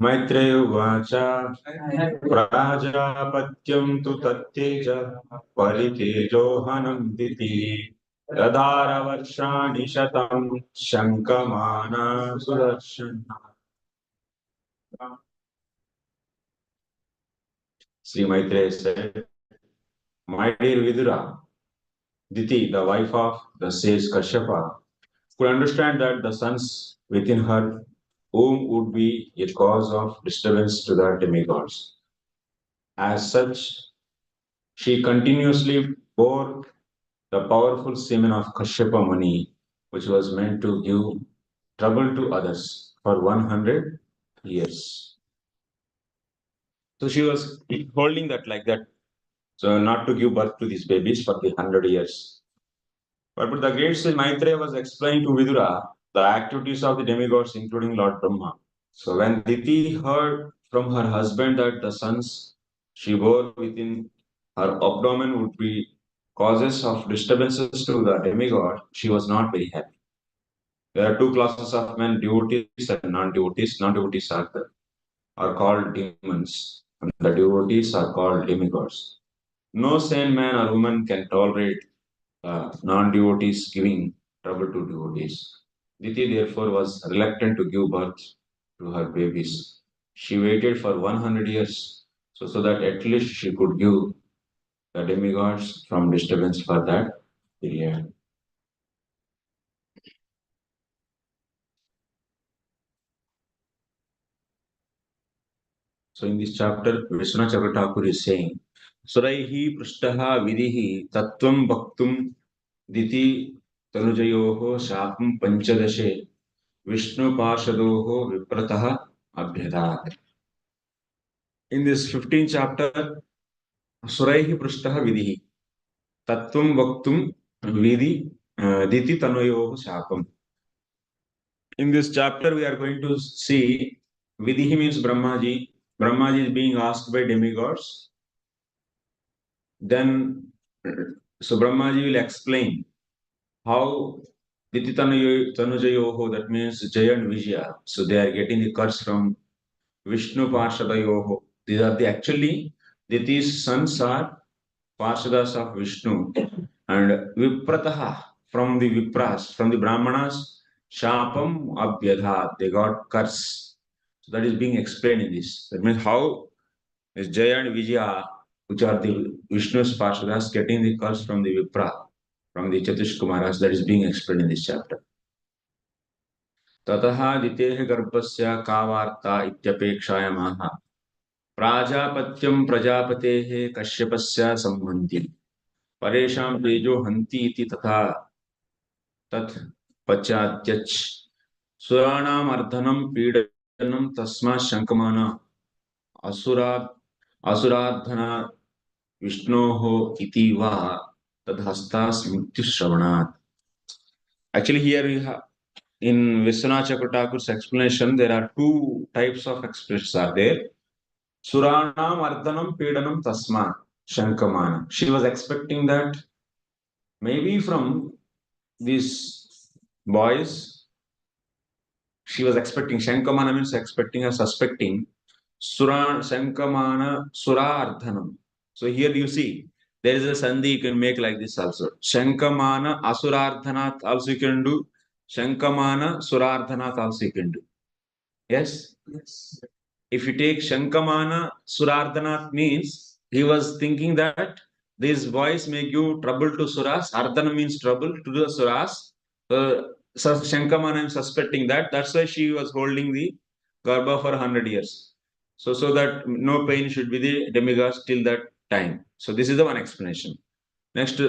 Maitreya Uvacha Prajapatyam tu tatteja paritejohanam diti tadara varshani shatam shankamana sudarshana. Sri Maitreya said, my dear Vidura, Diti, the wife of the sage Kashyapa, could understand that the sons within her womb would be a cause of disturbance to the demigods. As such, she continuously bore the powerful semen of Kashyapa Muni, which was meant to give trouble to others for 100 years. So she was holding that like that, so not to give birth to these babies for the 100 years. But the great sage Maitreya was explaining to Vidura the activities of the demigods, including Lord Brahma. So when Diti heard from her husband that the sons she bore within her abdomen would be causes of disturbances to the demigod, she was not very happy. There are two classes of men, devotees and non-devotees. Non-devotees are called demons, and the devotees are called demigods. No sane man or woman can tolerate non-devotees giving trouble to devotees. Diti therefore was reluctant to give birth to her babies. She waited for 100 years so that at least she could give the demigods from disturbance for that period. So in this chapter, Vishnu Chakravarti is saying, Suraihi Prishtaha Vidihi Tattvam Bhaktum Diti Tanujayoho Shapam Panchadashe Vishnu Parshadoho Viprataha Abhyadat. In this 15th chapter, Suraihi Prishtaha Vidihi Tattvam Bhaktum Vidi Diti Tanujayoho Shapam. In this chapter, we are going to see Vidihi means Brahmaji. Brahmaji is being asked by demigods. Then, so Brahmaji will explain how Diti Tanujayoho, that means Jaya and Vijaya. So they are getting the curse from Vishnu Parshadayoho. These are the actually Diti's sons are Parshadas of Vishnu. And Viprataha from the Vipras, from the Brahmanas, Shapam Abhyadha, they got curse. So that is being explained in this. That means how is Jaya and Vijaya, which are the Vishnu's Parshadas, getting the curse from the Vipra, from the Chatush Kumaras, that is being explained in this chapter. Tataha ditehe garbhasya ka varta ityapekshayamaha प्राजापत्यम प्रजापतेः कश्यपस्य संबंधी परेशां तेजो हन्ति इति तथा तत् पश्चात्यच् सुराणाम् अर्धनं पीडनं तस्मात् शङ्कमान असुरार्धना विष्णोः इति वा तद्हस्तास् मृत्युश्रवणात्. Actually, here we have in Vishwanath Chakravarti's explanation, there are two types of expressions are there. Suranam Ardhanam Pedanam Tasma Shankamana. She was expecting that maybe from these boys, she was expecting, Shankamana means expecting or suspecting, Shankamana Sura Ardhanam. So here you see, there is a sandhi you can make like this also. Shankamana Asurardhanat also you can do. Shankamana Surardhanat also you can do. Yes? Yes. If you take Shankamana Surardhanath means he was thinking that these boys may give trouble to Suras. Ardhana means trouble to the Suras. So Shankamana is suspecting that. That's why she was holding the Garbha for 100 years. So that no pain should be the demigods till that time. So this is the one explanation. Next,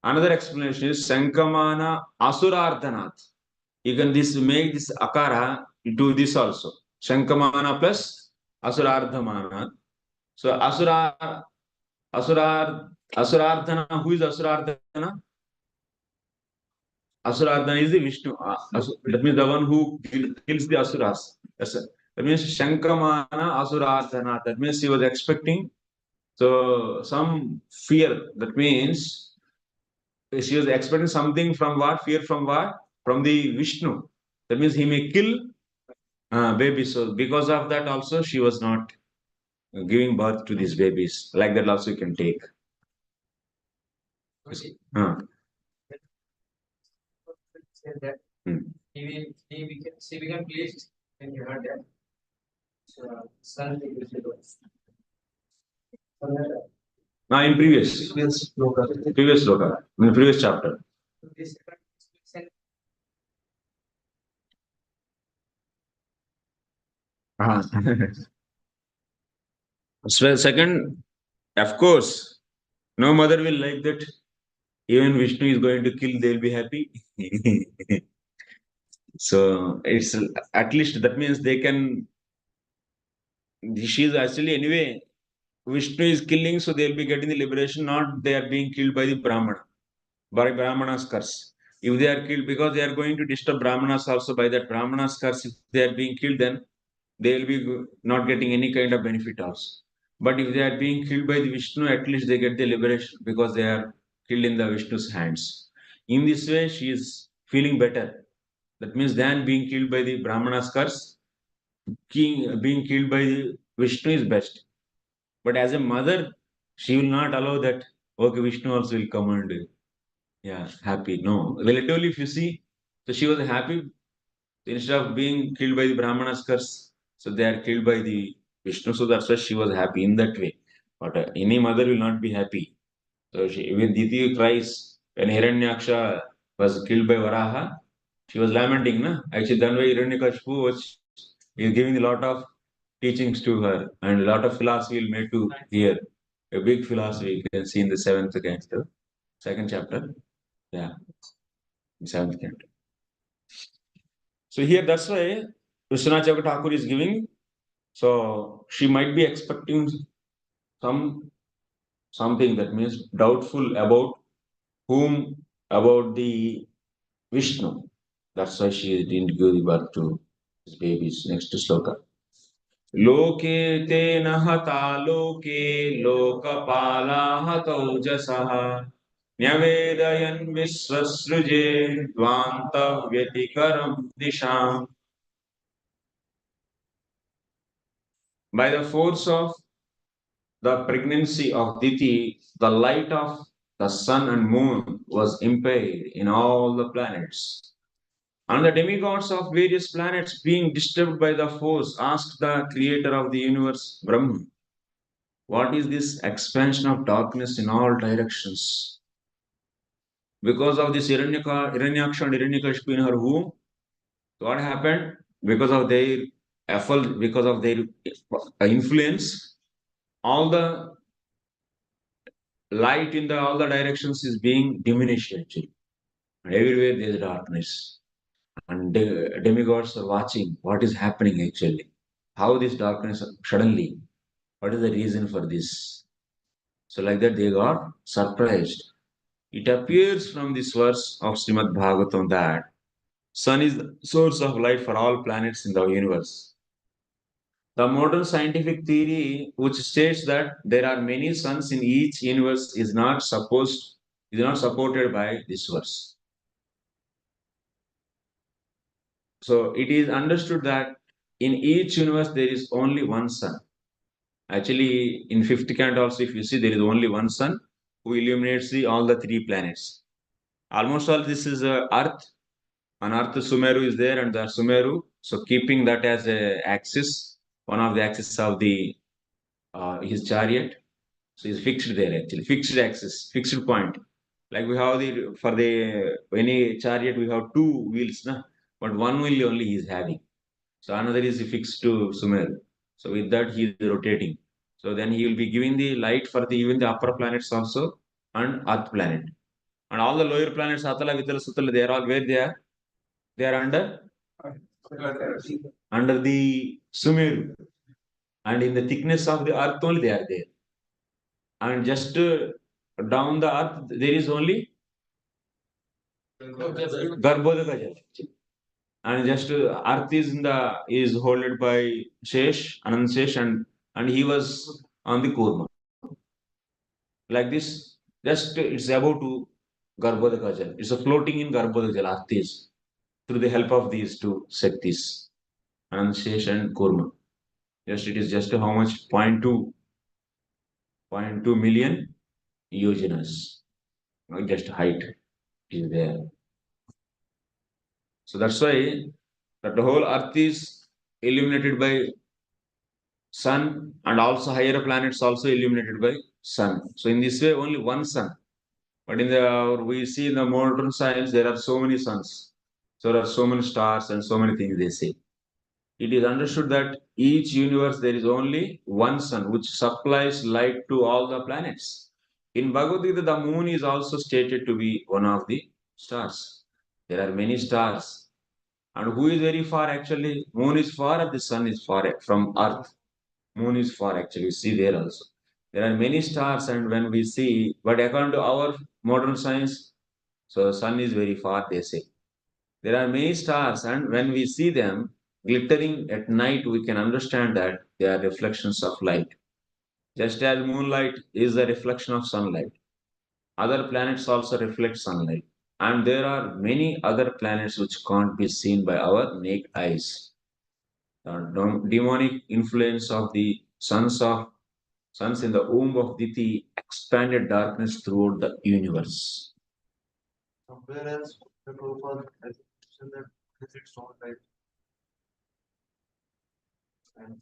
another explanation is Shankamana Asurardhanath. You can make this akara, do this also. Shankamana plus Asurardhamana. So Asurardhana, who is Asurardhana? Asurardhana is the Vishnu. That means the one who kills the Asuras. That means Shankamana Asurardhana. That means he was expecting so some fear. That means she was expecting something from what? Fear from what? From the Vishnu. That means he may kill babies. So because of that also she was not giving birth to these babies. Like that also you can take. Uh, hmm. In previous sloka, in the previous chapter. Uh-huh. So second, of course, no mother will like that. Even Vishnu is going to kill, they'll be happy. So it's at least that means they can. She is actually anyway. Vishnu is killing, so they'll be getting the liberation. Not they are being killed by the Brahmana, by Brahmana's curse. If they are killed because they are going to disturb Brahmanas also by that Brahmana's curse, if they are being killed, then they will be not getting any kind of benefit also. But if they are being killed by the Vishnu, at least they get the liberation because they are killed in the Vishnu's hands. In this way, she is feeling better. That means than being killed by the Brahmana's curse, being killed by the Vishnu is best. But as a mother, she will not allow that. Okay, Vishnu also will come and yeah, happy. No, relatively, if you see, so she was happy instead of being killed by the Brahmana's curse, so they are killed by the Vishnu. So that's why she was happy in that way. But any mother will not be happy. So even Diti cries when Hiranyaksha was killed by Varaha. She was lamenting, na? Actually, that way Hiranyakashipu was is giving a lot of teachings to her and a lot of philosophy will made to hear. A big philosophy you can see in the seventh canto, second chapter. Yeah, seventh canto. So here that's why Vishwanath Chakravarti Thakur is giving. So she might be expecting some something that means doubtful about whom about the Vishnu. That's why she didn't give the birth to his babies. Next to sloka. लोके तेन हता लोके लोकपालाः तौजसः न्यवेदयन् विश्वसृजे द्वान्तव्यतिकरं दिशाम्. By the force of the pregnancy of Diti, the light of the sun and moon was impaired in all the planets. And the demigods of various planets, being disturbed by the force, asked the creator of the universe, Brahma, what is this expansion of darkness in all directions? Because of this Hiranyaksha and Hiranyakashipu in her womb, what happened? Because of their effort, because of their influence, all the light in the all the directions is being diminished actually. And everywhere there is darkness. And demigods are watching what is happening actually. How this darkness suddenly, what is the reason for this? So like that they got surprised. It appears from this verse of Srimad Bhagavatam that sun is the source of light for all planets in the universe. The modern scientific theory, which states that there are many suns in each universe, is not supported by this verse. So it is understood that in each universe there is only one sun. Actually, in fifth canto also, if you see, there is only one sun who illuminates all the three planets. Almost all this is Earth. On Earth, Sumeru is there, and the Sumeru. So keeping that as a axis, one of the axis of the his chariot. So he's fixed there actually, fixed axis, fixed point. Like we have the for the any chariot we have two wheels, na? But one wheel only he is having. So another is fixed to Sumer. So with that he is rotating. So then he will be giving the light for the even the upper planets also and Earth planet. And all the lower planets, Atala, Vitala, Sutala, they are all where they are. They are under the Sumeru. And in the thickness of the earth only they are there. And just down the earth, there is only Garbhodaka Jal. And just earth is in the is holded by Shesh, Anand Shesh, and he was on the Kurma. Like this, just it's about to Garbhodaka Jal. It's a floating in Garbhodaka Jal, earth is, through the help of these two Shaktis. Anand Shesh and Kurma. Just it is just how much? 0.2 million yojanas. Just height is there. So that's why that the whole earth is illuminated by sun, and also higher planets also illuminated by sun. So in this way, only one sun. But in the we see in the modern science there are so many suns. So there are so many stars and so many things they say. It is understood that each universe there is only one sun which supplies light to all the planets. In Bhagavad Gita, the moon is also stated to be one of the stars. There are many stars. And who is very far actually? Moon is far and the sun is far from earth. Moon is far actually. You see there also. There are many stars, and when we see, but according to our modern science, so sun is very far, they say. There are many stars, and when we see them glittering at night, we can understand that they are reflections of light. Just as moonlight is a reflection of sunlight, other planets also reflect sunlight. And there are many other planets which can't be seen by our naked eyes. The demonic influence of the suns in the womb of Diti expanded darkness throughout the universe. Somewhere else, the Prabhupada has mentioned that has its own light. And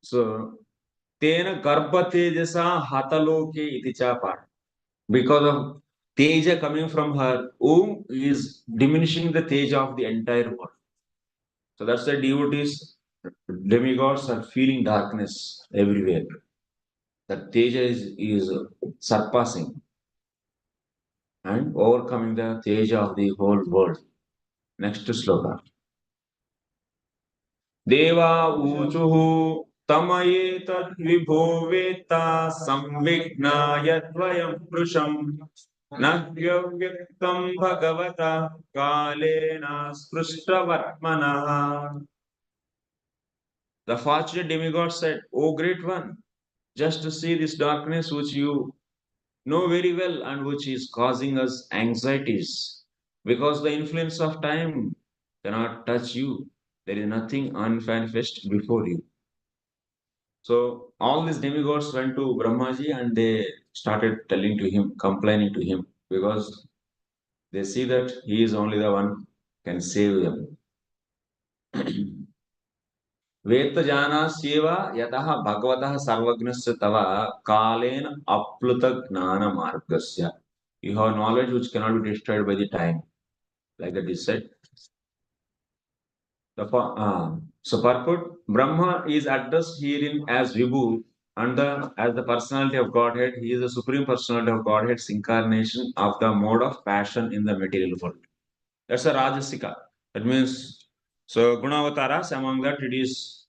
so, Tena Garbha Tejasa Hataloke iti chapa. Because of Teja coming from her womb is diminishing the Teja of the entire world. So that's why devotees, demigods are feeling darkness everywhere. That Teja is surpassing and overcoming the Teja of the whole world. Next sloka. Deva uchuhu tamaye tad vibho veta samvignaya dvayam prusham nagyavyaktam bhagavata kalena sprushtavatmana. The fortunate demigod said, O great one, just to see this darkness which you know very well and which is causing us anxieties, because the influence of time cannot touch you. There is nothing unmanifest before you. So all these demigods went to Brahmaji and they started telling to him, complaining to him, because they see that he is only the one can save them. वेत्तजानास्येव यतः भगवतः सर्वज्ञस्य तव कालेन अप्लुत ज्ञान मार्गस्य. You have knowledge which cannot be destroyed by the time. Like that is said. So purport, Brahma is addressed herein as Vibhu, and as the personality of Godhead, he is the supreme personality of Godhead's incarnation of the mode of passion in the material world. That's a Rajasika. That means, so Gunavataras, among that it is,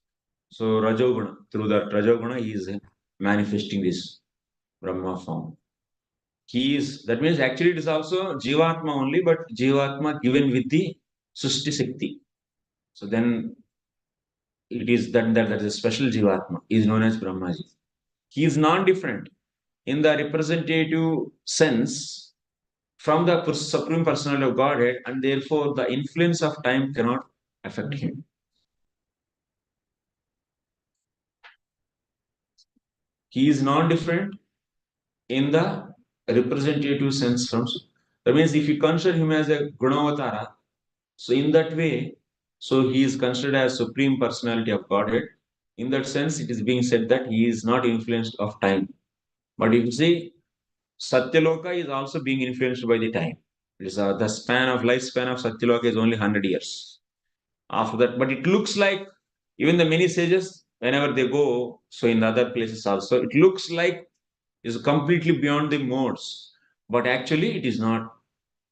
so Rajoguna. Through that Rajoguna, he is manifesting this Brahma form. He is, that means actually it is also Jivatma only, but Jivatma given with the Sushti Shakti. So then it is that is a special Jivatma, is known as Brahmaji. He is non-different in the representative sense from the Supreme Personality of Godhead, and therefore the influence of time cannot affect him. He is non-different in the representative sense from. That means if you consider him as a Gunavatara, so in that way, so he is considered as Supreme Personality of Godhead. In that sense, it is being said that he is not influenced of time. But if you see, Satyaloka is also being influenced by the time. It is, the lifespan of Satyaloka is only 100 years. After that, but it looks like even the many sages, whenever they go, so in the other places also, it looks like is completely beyond the modes. But actually, it is not,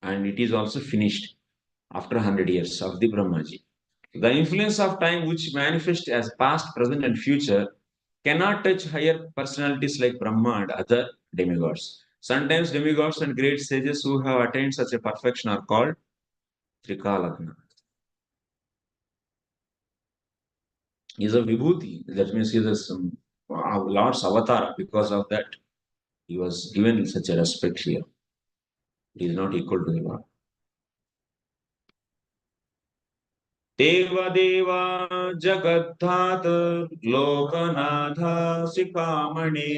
and it is also finished after 100 years of the Brahmaji. The influence of time, which manifests as past, present, and future, cannot touch higher personalities like Brahma and other demigods. Sometimes demigods and great sages who have attained such a perfection are called Trikalagna. He is a vibhuti, that means he is Lord's avatar. Because of that, he was given such a respect here. He is not equal to the Lord. देवदेवा जगद्धात Loknath शिखामणि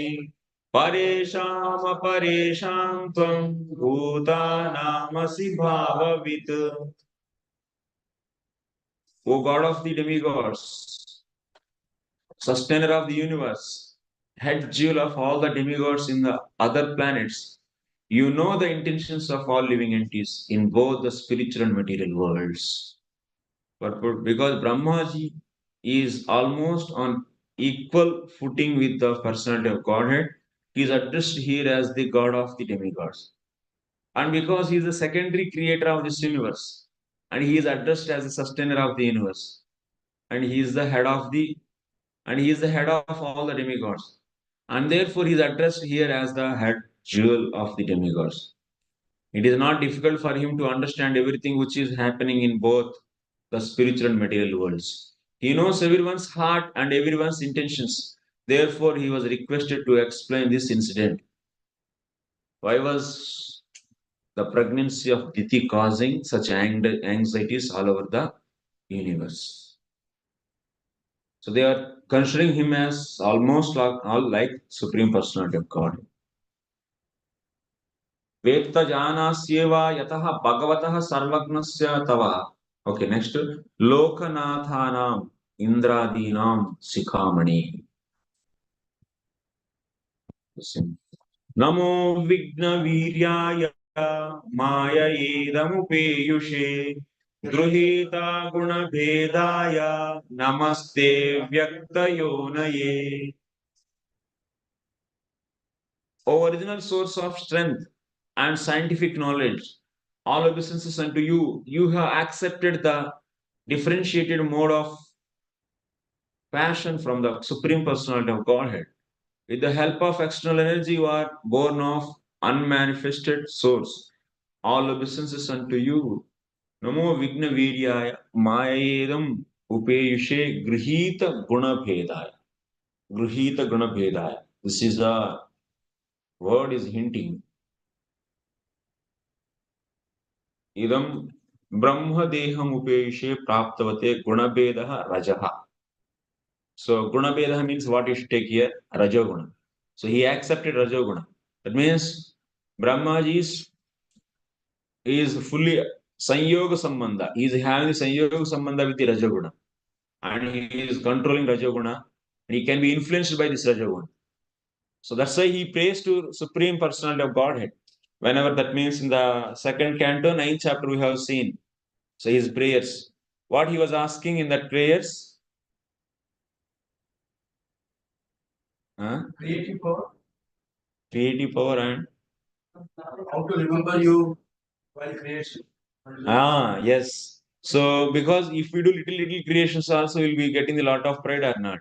परेशां परेशां त्वं भूतानामसि भाववित्. O God of the demigods, sustainer of the universe, head jewel of all the demigods in the other planets, you know the intentions of all living entities in both the spiritual and material worlds. But because Brahmaji is almost on equal footing with the personality of Godhead, he is addressed here as the God of the demigods. And because he is the secondary creator of this universe, and he is addressed as the sustainer of the universe, and he is the head of the and he is the head of all the demigods. And therefore he is addressed here as the head jewel of the demigods. It is not difficult for him to understand everything which is happening in both the spiritual and material worlds. He knows everyone's heart and everyone's intentions. Therefore, he was requested to explain this incident. Why was the pregnancy of Diti causing such anxieties all over the universe? So they are considering him as almost all like Supreme Personality of God. वेत्त जानास्येव यतः भगवतः सर्वज्ञस्य तव. Okay, next. लोकनाथानाम् इंद्रादीनां शिखामणि. नमो विघ्नवीर्याय मायैदमुपेयुषे गृहीता गुणभेदाय नमस्ते व्यक्तयोनये. O original source of strength and scientific knowledge, all obeisances unto you. You have accepted the differentiated mode of passion from the Supreme Personality of Godhead. With the help of external energy, you are born of unmanifested source. All obeisances unto you. Namo Vigna Viryaya Mayedam Upeyushe Grihita Guna Bhedaya. Grihita Guna Bhedaya. This is a word is hinting. Idam Brahmadeham Upeyushe Praptavate Gunabedaha Rajaha. So Gunabedaha means what you should take here? Rajoguna. So he accepted Rajoguna. That means Brahmaji is fully Sanyoga Sambandha. He is having the Sanyoga Sambandha with the Rajoguna. And he is controlling Rajoguna. And he can be influenced by this Rajoguna. So that's why he prays to Supreme Personality of Godhead. Whenever that means in the second canto, ninth chapter, we have seen. So his prayers. What he was asking in that prayers? Creative power. Creative power and how to remember you while creation. Yes. So because if we do little creations also, we'll be getting a lot of pride or not.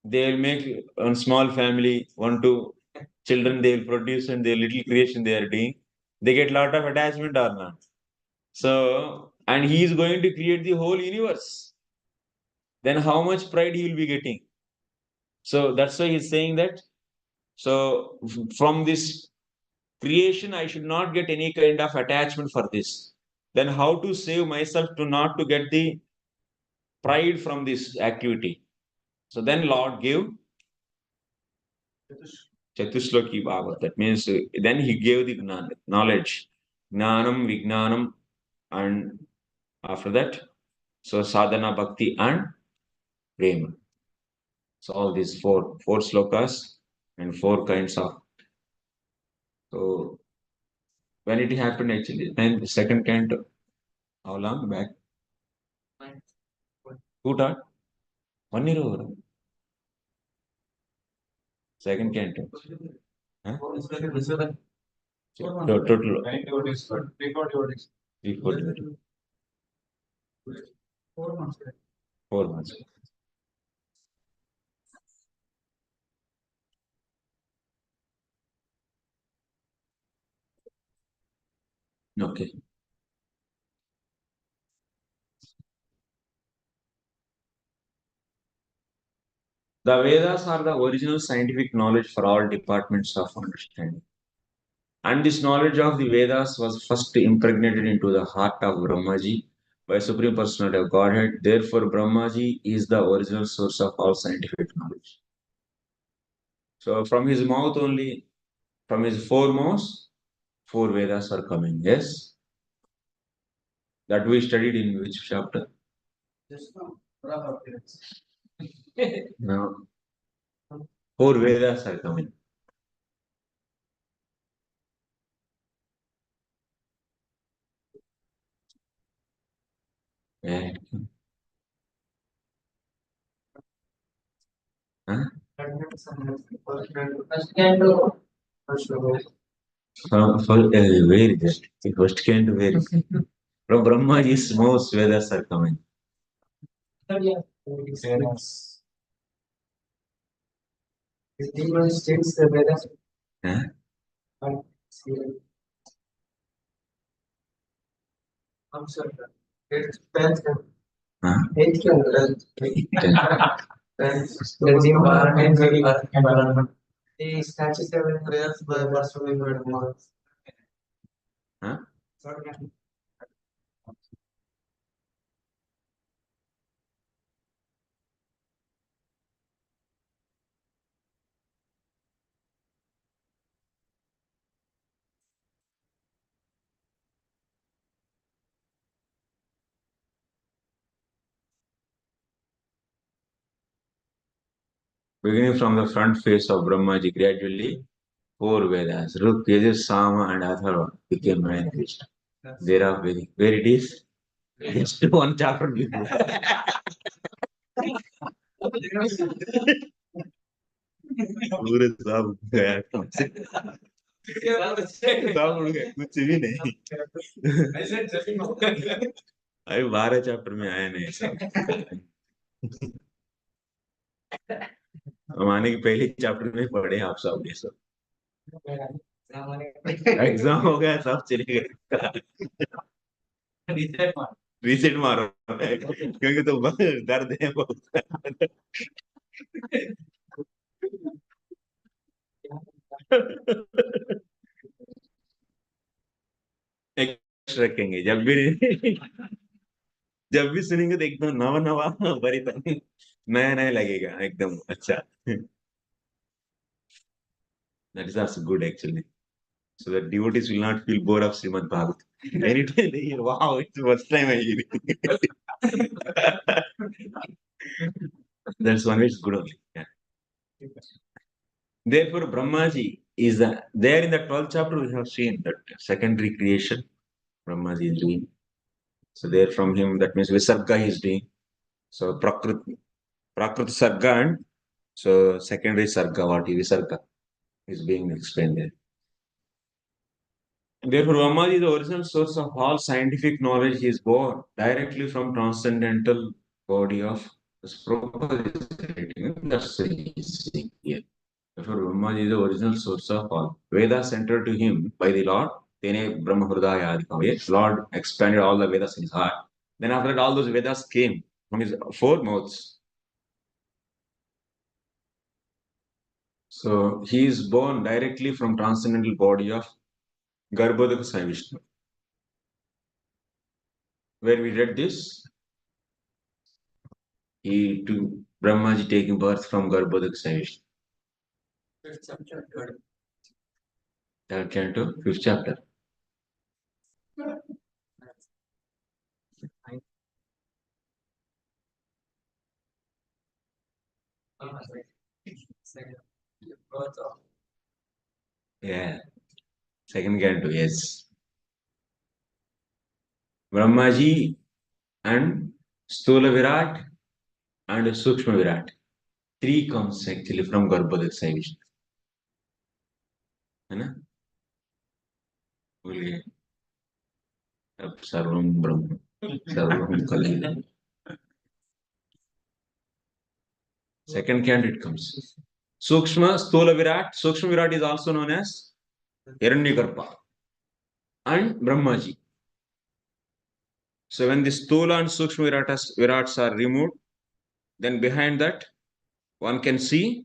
They'll make a small family, one, two children they'll produce and their little creation they are doing. They get a lot of attachment or not. So, and he is going to create the whole universe. Then how much pride he will be getting? So that's why he's saying that. So from this creation, I should not get any kind of attachment for this. Then how to save myself to not to get the pride from this activity? So then Lord gave Chatusloki Bhava. That means then he gave the knowledge, Gnanam, Vignanam, and after that, so Sadhana, Bhakti, and Prema. So all these four slokas and four kinds of. So when it happened actually, then the second canto, how long back? Who taught? 1 year over. Second canto. Huh? Total. 340. 4 months. 4 months. Okay. The Vedas are the original scientific knowledge for all departments of understanding. And this knowledge of the Vedas was first impregnated into the heart of Brahmaji by Supreme Personality of Godhead. Therefore, Brahmaji is the original source of all scientific knowledge. So, from his mouth only, from his four mouths, four Vedas are coming. Yes? That we studied in which chapter? No. Four Vedas are coming. Yeah. Huh? Where is it? First can to where is it? From Brahmaji's most Vedas are coming. Huh? Huh? Huh? Beginning from the front face of Brahmaji, gradually four Vedas, Ruk, Yajur, Sama, and Atharva became manifest. There are where it is? Just one chapter before. पूरे सब गया सब उड़ गए कुछ भी नहीं अभी 12 चैप्टर में आया नहीं सब माने कि पहले चैप्टर में पढ़े आप सब ये सब एग्जाम हो गया सब चले गए रीसेट मारो क्योंकि तो दर्द है बहुत एक्स्ट्रा रखेंगे जब भी सुनेंगे तो एकदम नवा नवा भरी नया नया लगेगा एकदम अच्छा that is also good actually so that devotees will not feel bored of Srimad Bhagavat. Anytime they hear, wow, it's the first time I hear it. That's one way it's good only. Yeah. Therefore, Brahmaji is there in the 12th chapter. We have seen that secondary creation Brahmaji is doing. So there from him, that means Visarga is doing. So Prakriti Sarga and so secondary Sarga, what is Visarga, is being explained there. Therefore, Brahmaji is the original source of all scientific knowledge. He is born directly from transcendental body of Prabhupada is writing. That's the easy here. Therefore, Brahmaji is the original source of all. Vedas entered to him by the Lord. Tene Brahma Hridaya Adikam. Lord expanded all the Vedas in his heart. Then after that, all those Vedas came from his four mouths. So he is born directly from transcendental body of Garbhodaka Sai Vishnu. Where we read this, he to Brahmaji taking birth from Garbhodaka Sai Vishnu. Third canto, fifth chapter. Yeah, second canto, yes. Brahmaji and Stula Virat and Sukshma Virat. Three comes actually from Garbhodaka Sai Vishnu. है ना? बोलिए अब सर्वम ब्रह्म सर्वम कलियुग. Second canto it comes. Sukshma Stula Virat. Sukshma Virat is also known as Hiranyagarbha and Brahmaji. So when the Stula and Sukshma Virats are removed, then behind that one can see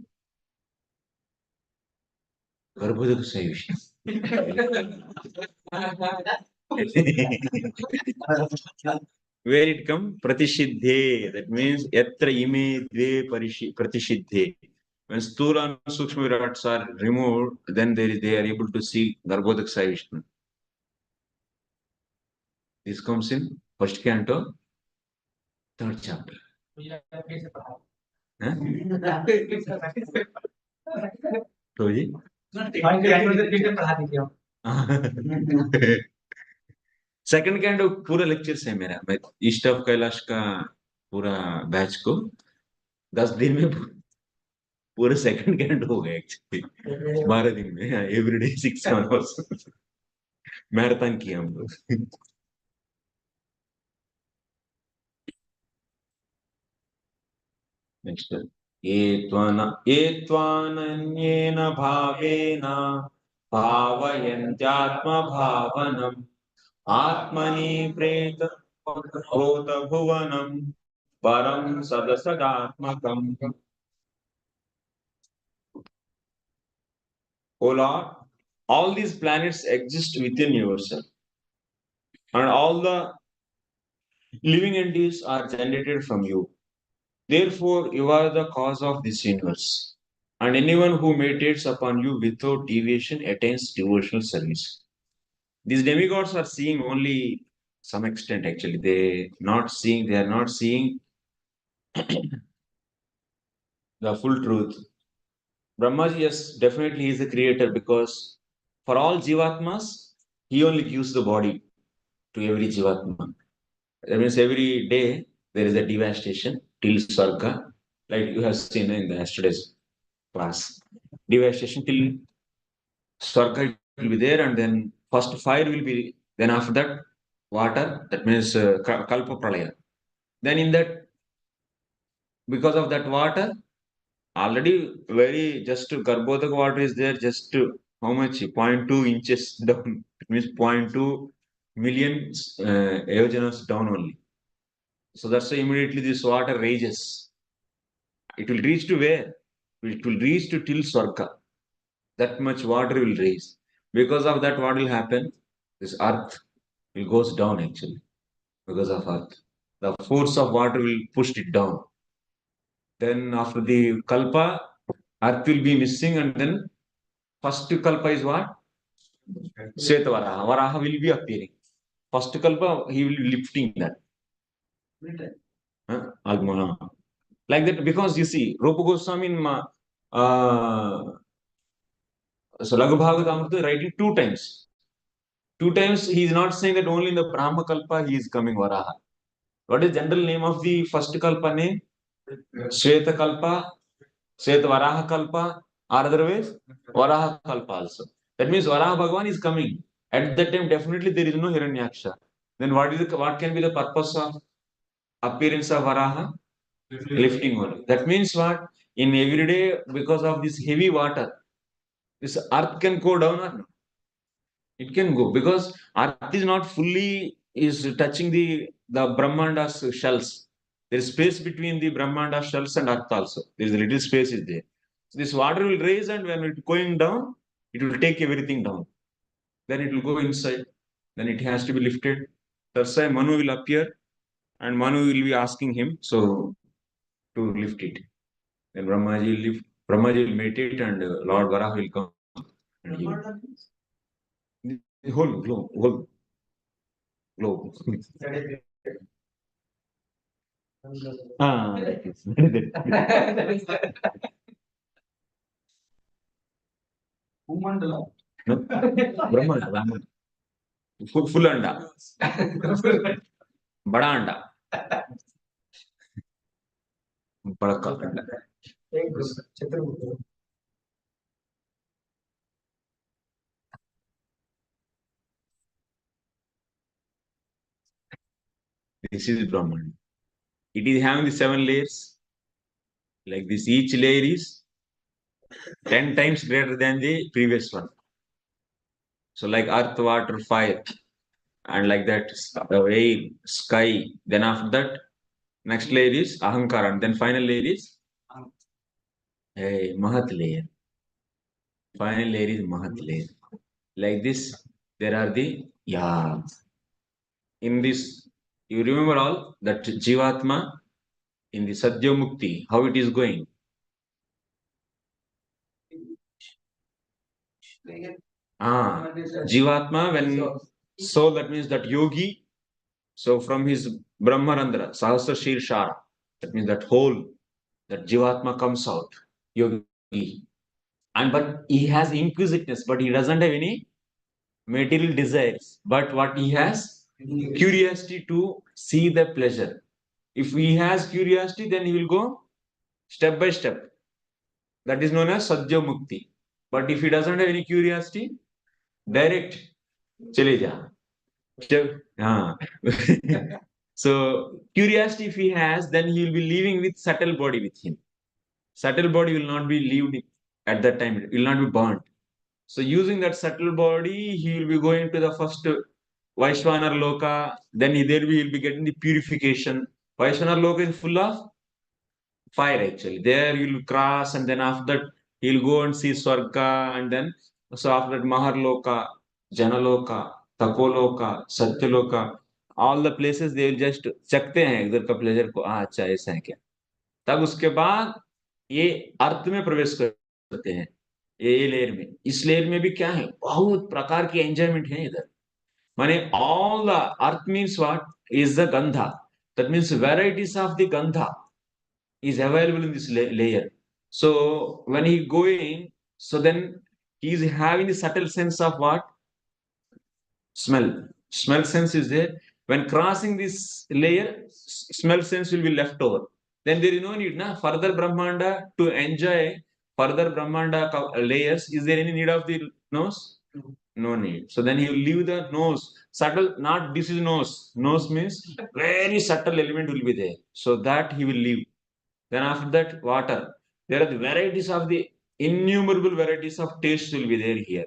Garbhodak Savish. Where it come? Pratishidhe. That means yatra ime dve pratishidhe. When Sthula and Sukshma Virats are removed, then they are able to see Garbhodak Sai Vishnu. This comes in first canto, third chapter. Huh? तो जी second can do पूरा lectures है मेरा, मैं east of Kailash का पूरा batch को 10 दिन में पूरा सेकंड कैंडो हो गया एक्चुअली 12 दिन में एवरीडे 6 आवर्स मैराथन किया हम लोग नेक्स्ट एत्वानन्येन भावेन भावयन्त्यात्मभावनम् आत्मनि प्रेत भूतभुवनम् परम सदसदात्मकम्. O Lord, all these planets exist within yourself, and all the living entities are generated from you. Therefore, you are the cause of this universe, and anyone who meditates upon you without deviation attains devotional service. These demigods are seeing only some extent. Actually, they are not seeing the full truth. Brahmaji, yes, definitely is the creator, because for all jivatmas, he only gives the body to every jivatma. That means every day there is a devastation till Swarga, like you have seen in the yesterday's class. Devastation till Swarga will be there, and then first fire will be, then after that water, that means Kalpa Pralaya. Then in that, because of that water, already very just Garbhodak water is there, just how much? 0.2 inches down. It means 0.2 million yojanas down only. So that's why immediately this water rages. It will reach to where? It will reach to till Swarga. That much water will raise. Because of that, what will happen? This earth will goes down actually. Because of earth. The force of water will push it down. Then after the Kalpa, earth will be missing, and then first Kalpa is what? Svetavaraha. Varaha will be appearing. First Kalpa, he will be lifting that. Agmana. Like that, because you see, Rupa Goswami in so Laghu Bhagavatamrita writing 2 times. 2 times he is not saying that only in the Brahma Kalpa he is coming Varaha. What is general name of the first Kalpa name? Shweta Kalpa, Shweta Varaha Kalpa, or otherwise Varaha Kalpa also. That means Varaha Bhagavan is coming. At that time, definitely there is no Hiranyaksha. Then what can be the purpose of appearance of Varaha? Lifting only. That means what? In every day, because of this heavy water, this earth can go down or no? It can go, because earth is not fully is touching the Brahmanda's shells. There is space between the Brahmanda shells and earth also. There is a little space is there. So this water will raise, and when it going down, it will take everything down. Then it will go inside. Then it has to be lifted. That's why Manu will appear, and Manu will be asking him to lift it. Then Brahmaji will meditate, and Lord Varaha will come. And he will, the whole globe. That is. No? Brahman. Full anda. Bada anda. Bada anda. This is Brahman. It is having the 7 layers. Like this, each layer is 10 times greater than the previous one. So like earth, water, fire, and like that, air, sky. Then after that, next layer is ahankara, and then final layer is a Mahat layer. Final layer is Mahat layer. Like this, there are the in this. You remember all that Jivatma in the Sadhya Mukti, how it is going. Jivatma, when soul, that means that yogi, so from his Brahmarandra, Sahasra Shirshara, that means that whole, that Jivatma comes out, yogi. And but he has inquisitiveness, but he doesn't have any material desires. But what he has? Curiosity to see the pleasure. If he has curiosity, then he will go step by step. That is known as Sadhya Mukti. But if he doesn't have any curiosity, direct chale ja. So curiosity, if he has, then he will be living with subtle body with him. Subtle body will not be lived at that time. It will not be burnt. So using that subtle body, he will be going to the first Vaishvanar Loka. Then there he will be getting the purification. Vaishvanar Loka is full of fire actually. There you'll cross, and then after that he'll go and see Swarga, and then so after that Maharloka, Janaloka, Tapoloka, Satyaloka, all the places they will just चखते हैं इधर का pleasure को अच्छा ऐसा है क्या तब उसके बाद ये अर्थ में प्रवेश करते हैं ये लेयर में इस लेयर में भी क्या है बहुत प्रकार की एंजॉयमेंट है इधर माने all the earth means what is the gandha that means varieties of the gandha is available in this layer. So when he going, so then he is having the subtle sense of what? Smell. Smell sense is there. When crossing this layer, smell sense will be left over. Then there is no need, na? Further Brahmanda to enjoy further Brahmanda layers. Is there any need of the nose? No need. So then he will leave the nose. Subtle, not this is nose. Nose means very subtle element will be there. So that he will leave. Then after that, water. There are the varieties of the innumerable varieties of tastes will be there here.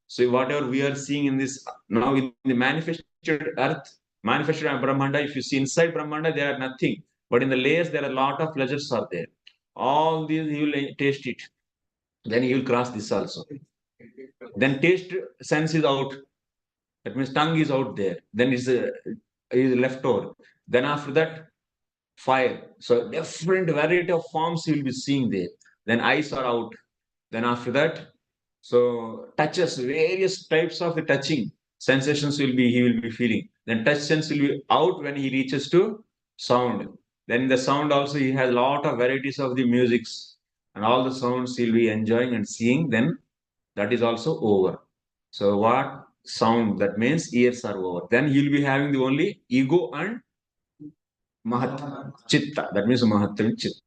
So whatever we are seeing in this now in the manifested earth, manifested Brahmanda, if you see inside Brahmanda, there are nothing. But in the layers, there are a lot of pleasures are there. All these you will taste it. Then you will cross this also. Then taste sense is out. That means tongue is out there. Then is left over. Then after that, fire. So different variety of forms you will be seeing there. Then eyes are out. Then after that, so touches, various types of the touching sensations he will be feeling. Then touch sense will be out when he reaches to sound. Then the sound also he has a lot of varieties of the musics and all the sounds he'll be enjoying and seeing. Then that is also over. So what sound? That means ears are over. Then he'll be having the only ego and Mahat Chitta. That means Mahatma Chitta.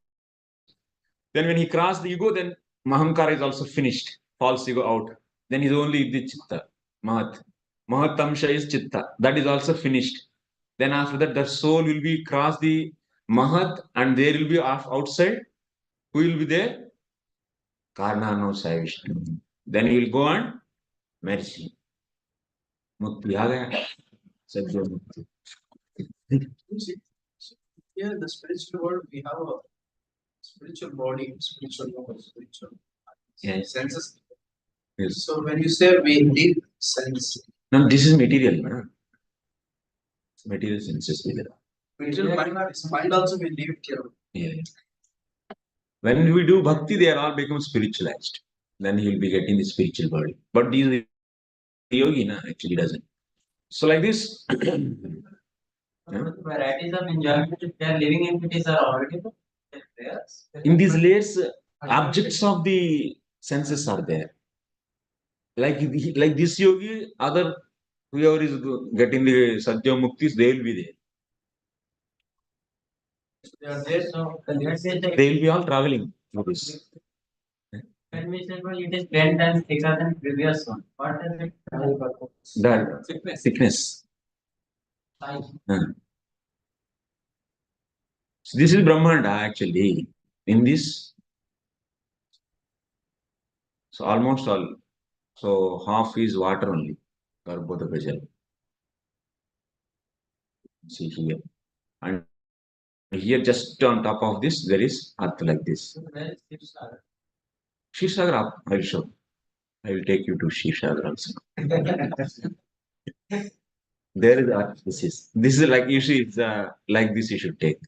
Then when he crossed the ego, then Mahamkara is also finished. False ego out. Then he's only the Chitta. Mahat. Mahatamsha is Chitta. That is also finished. Then after that, the soul will be cross the Mahat and there will be outside. Who will be there? Karna no Sai Vishnu. Then he will go on mercy. Mukti aa gaya. Sadhya Mukti. Here, the spiritual world, we have a spiritual body, spiritual nose, spiritual senses. Yes. So when you say we need sense, No, this is material. Man. Material senses. material mind also we leave it here. Yeah. When we do bhakti, they are all become spiritualized. Then he will be getting the spiritual body. But these yogi na, actually doesn't. So like this. Varieties of enjoyment if they are living entities are already there. In these layers, objects of the senses are there. Like this yogi, other whoever is getting the Sadhya Muktis, they will be there. They are there, so let's say They will be all traveling through this. when we say it is 10 times thicker than previous one. What is it? That sickness. So this is Brahmanda actually. In this, so almost all. So half is water only. Garbhoda Bhajal. See here. And here just on top of this, there is earth like this. So where is this? Shivsagar, I will show. I will take you to Shivsagar also. There is art. This is like you see, it's like this you should take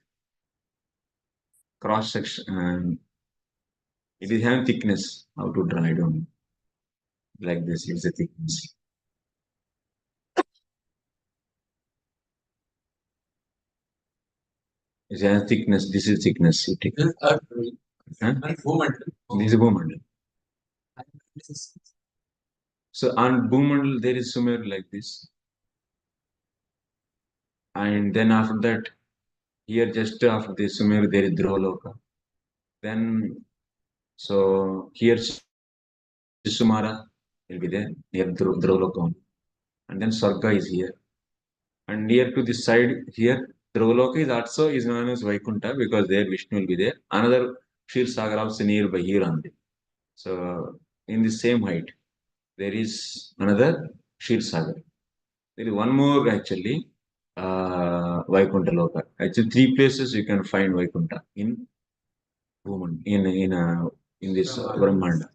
cross section. It is having thickness. How to draw? I don't know. Like this is the thickness. It has thickness. This is thickness. You take. Huh? This is Bhumandal. So on Bhumandal there is somewhere like this, and then after that, here just after this somewhere there is Dhruvaloka. Then so here Sumara will be there near Dhruvaloka, and then Sarga is here, and near to this side here Dhruvaloka is also is known as Vaikunta because there Vishnu will be there. Another Shir Sagar also nearby here only. So in the same height there is another Shir Sagar. There is one more actually, Vaikunta Loka. Actually, three places you can find Vaikunta in woman in this Brahmanda.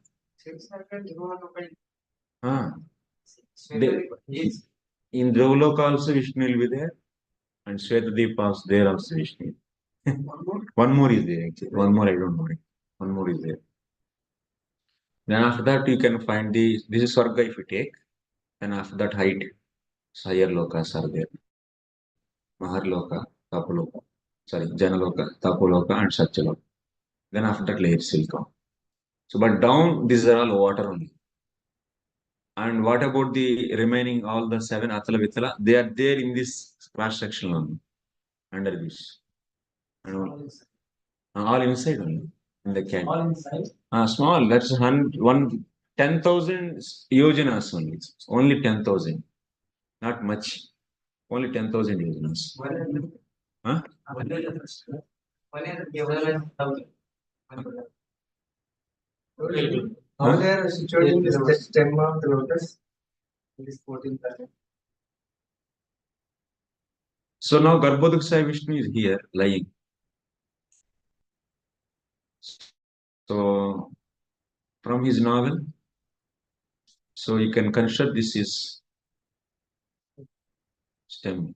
Ah, in Dhruvaloka also Vishnu will be there, and Swetadeep also there also Vishnu. One more is there actually. One more I don't know it. One more is there. Then after that you can find this is Swarga if you take. Then after that height, higher lokas are there. Maharloka, Tapaloka, sorry, Janaloka, Tapaloka, and Satyaloka. Then after that layers will come. So, but down, these are all water only. And what about the remaining, all the seven Atala Vitala? They are there in this cross section only, under this. And all inside only, in the can. All inside. Small, that's 10,000 yojanas only. Only 10,000. Not much. Only 10,000 yojanas. Huh? How they are situated in the stem of the lotus? It is 14 planet. So now Garbhodaksha Vishnu is here lying. So from his novel, so you can consider this is stem.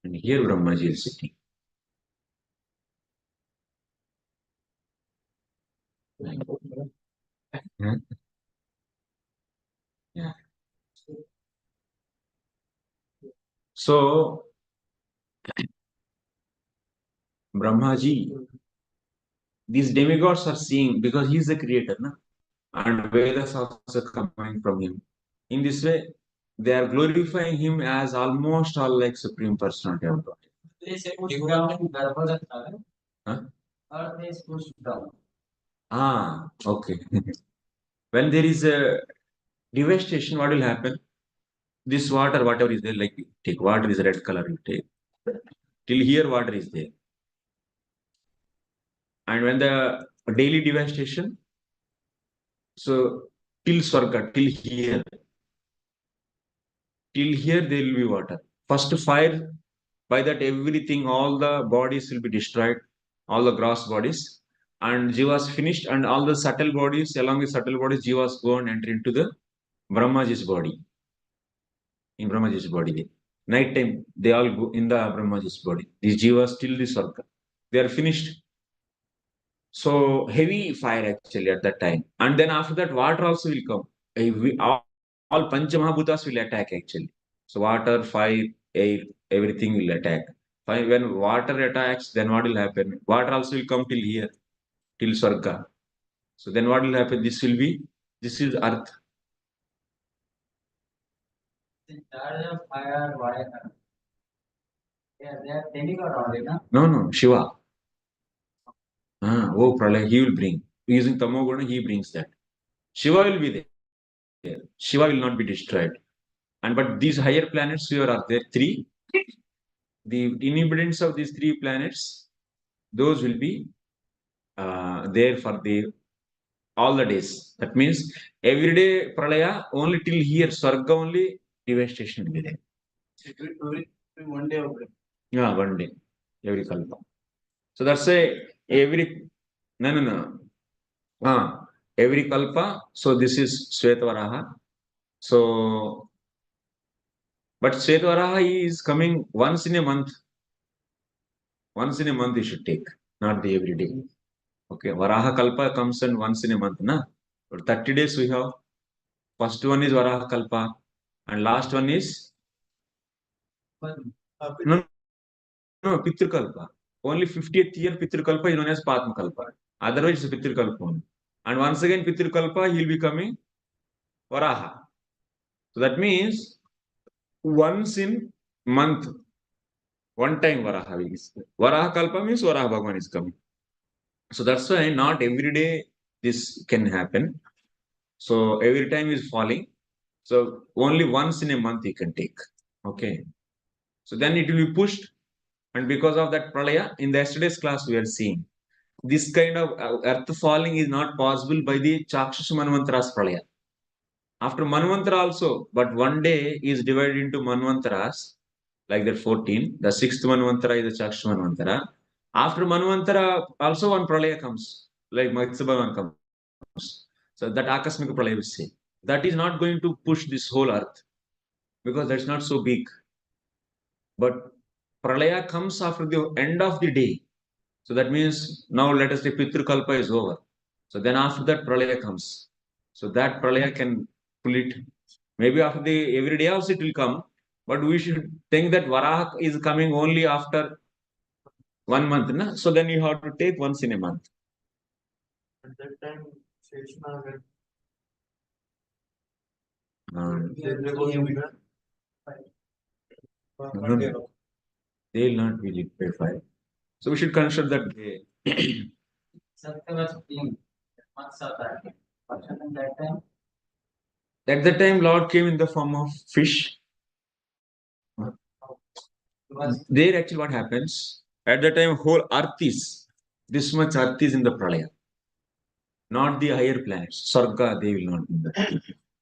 And here Brahmaji is sitting. Yeah. Yeah. So Brahmaji, these demigods are seeing because he is the creator, na? And Vedas also coming from him. In this way, they are glorifying him as almost all like supreme personality of God. They say push down Garbhodaksha. Huh? Or they push down. Okay. When there is a devastation, what will happen? This water, whatever is there, like take water is red color, you take. Till here, water is there. And when the daily devastation, so till Swarga, till here there will be water. First fire, by that everything, all the bodies will be destroyed, all the gross bodies, and Jivas finished, and all the subtle bodies, along with subtle bodies, Jivas go and enter into the Brahmaji's body. In Brahmaji's body. Night time, they all go in the Brahmaji's body. These Jivas till the Swarga. They are finished. So heavy fire actually at that time. And then after that, water also will come. All Panchamahabhutas will attack actually. So water, fire, air, everything will attack. When water attacks, then what will happen? Water also will come till here, till Swarga. So then what will happen? This is earth. In charge of fire, water. Yeah, they are demigod only, na? No, Shiva. Pralay, he will bring. Using Tamoguna, he brings that. Shiva will be there. Shiva will not be destroyed. And but these higher planets here are there three. The inhabitants of these three planets, those will be there for all the days. That means every day pralaya only till here Swarga only devastation will be there. 1 day of it. Yeah, 1 day, every kalpa. So that's every no. Every kalpa. So this is Svetavaraha. So, but Svetavaraha is coming once in a month. Once in a month you should take, not the every day. Okay, Varaha Kalpa comes in once in a month, na? But 30 days we have. First one is Varaha Kalpa, and last one is no, no, Pitru Kalpa. Only 50th year Pitru Kalpa is known as Padma Kalpa. Otherwise, it's Pitru Kalpa only. And once again, Pitru Kalpa, he'll be coming Varaha. So that means once in month, one time Varaha is. Varaha Kalpa means Varaha Bhagwan is coming. So that's why not every day this can happen. So every time is falling. So only once in a month you can take. Okay. So then it will be pushed. And because of that pralaya, in the yesterday's class we are seeing this kind of earth falling is not possible by the Chakshush Manvantaras pralaya. After Manvantara also, but one day is divided into Manvantaras, like that 14. The 6th Manvantara is the Chakshush Manvantara. After Manvantara, also one pralaya comes, like Matsabhavan comes. So that Akasmika pralaya will say. That is not going to push this whole earth because that's not so big. But pralaya comes after the end of the day. So that means now let us say Pitru Kalpa is over. So then after that pralaya comes. So that pralaya can pull it. Maybe after the every day also it will come. But we should think that Varaha is coming only after 1 month. Na? So then you have to take once in a month. At that time, Sheshna No, they will not be liquefied. So we should consider that they. Satya was king. Months of that. But at that time, At the time, Lord came in the form of fish. There, actually, what happens? At the time, whole earth is this much earth is in the pralaya, not the higher planets. Sarga, they will not be there.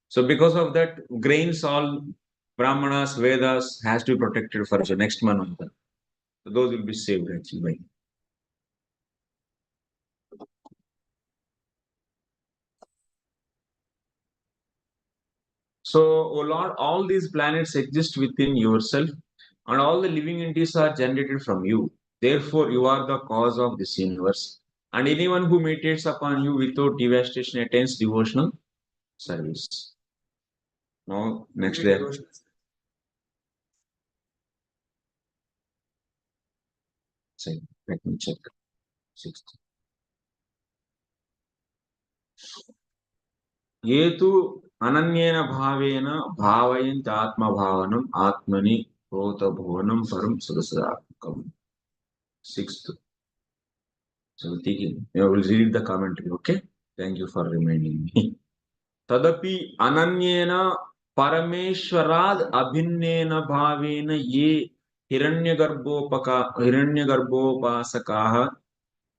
So, because of that, grains, all Brahmanas, Vedas has to be protected for the next month. So, those will be saved actually by. So, O Lord, all these planets exist within yourself, and all the living entities are generated from you. Therefore, you are the cause of this universe. And anyone who meditates upon you without devastation attains devotional service. Now, next there. Let me check. 6th. ये तु अनन्येन भावेन भावयन्ति आत्मभावनम् आत्मनि भूतभुवनं परं सदसदात्मकम्. 6th. So thinking, I will read the commentary. Okay, thank you for reminding me. तदपि अनन्येन परमेश्वराद् अभिन्नेन भावेन ये हिरण्यगर्भोपासकाः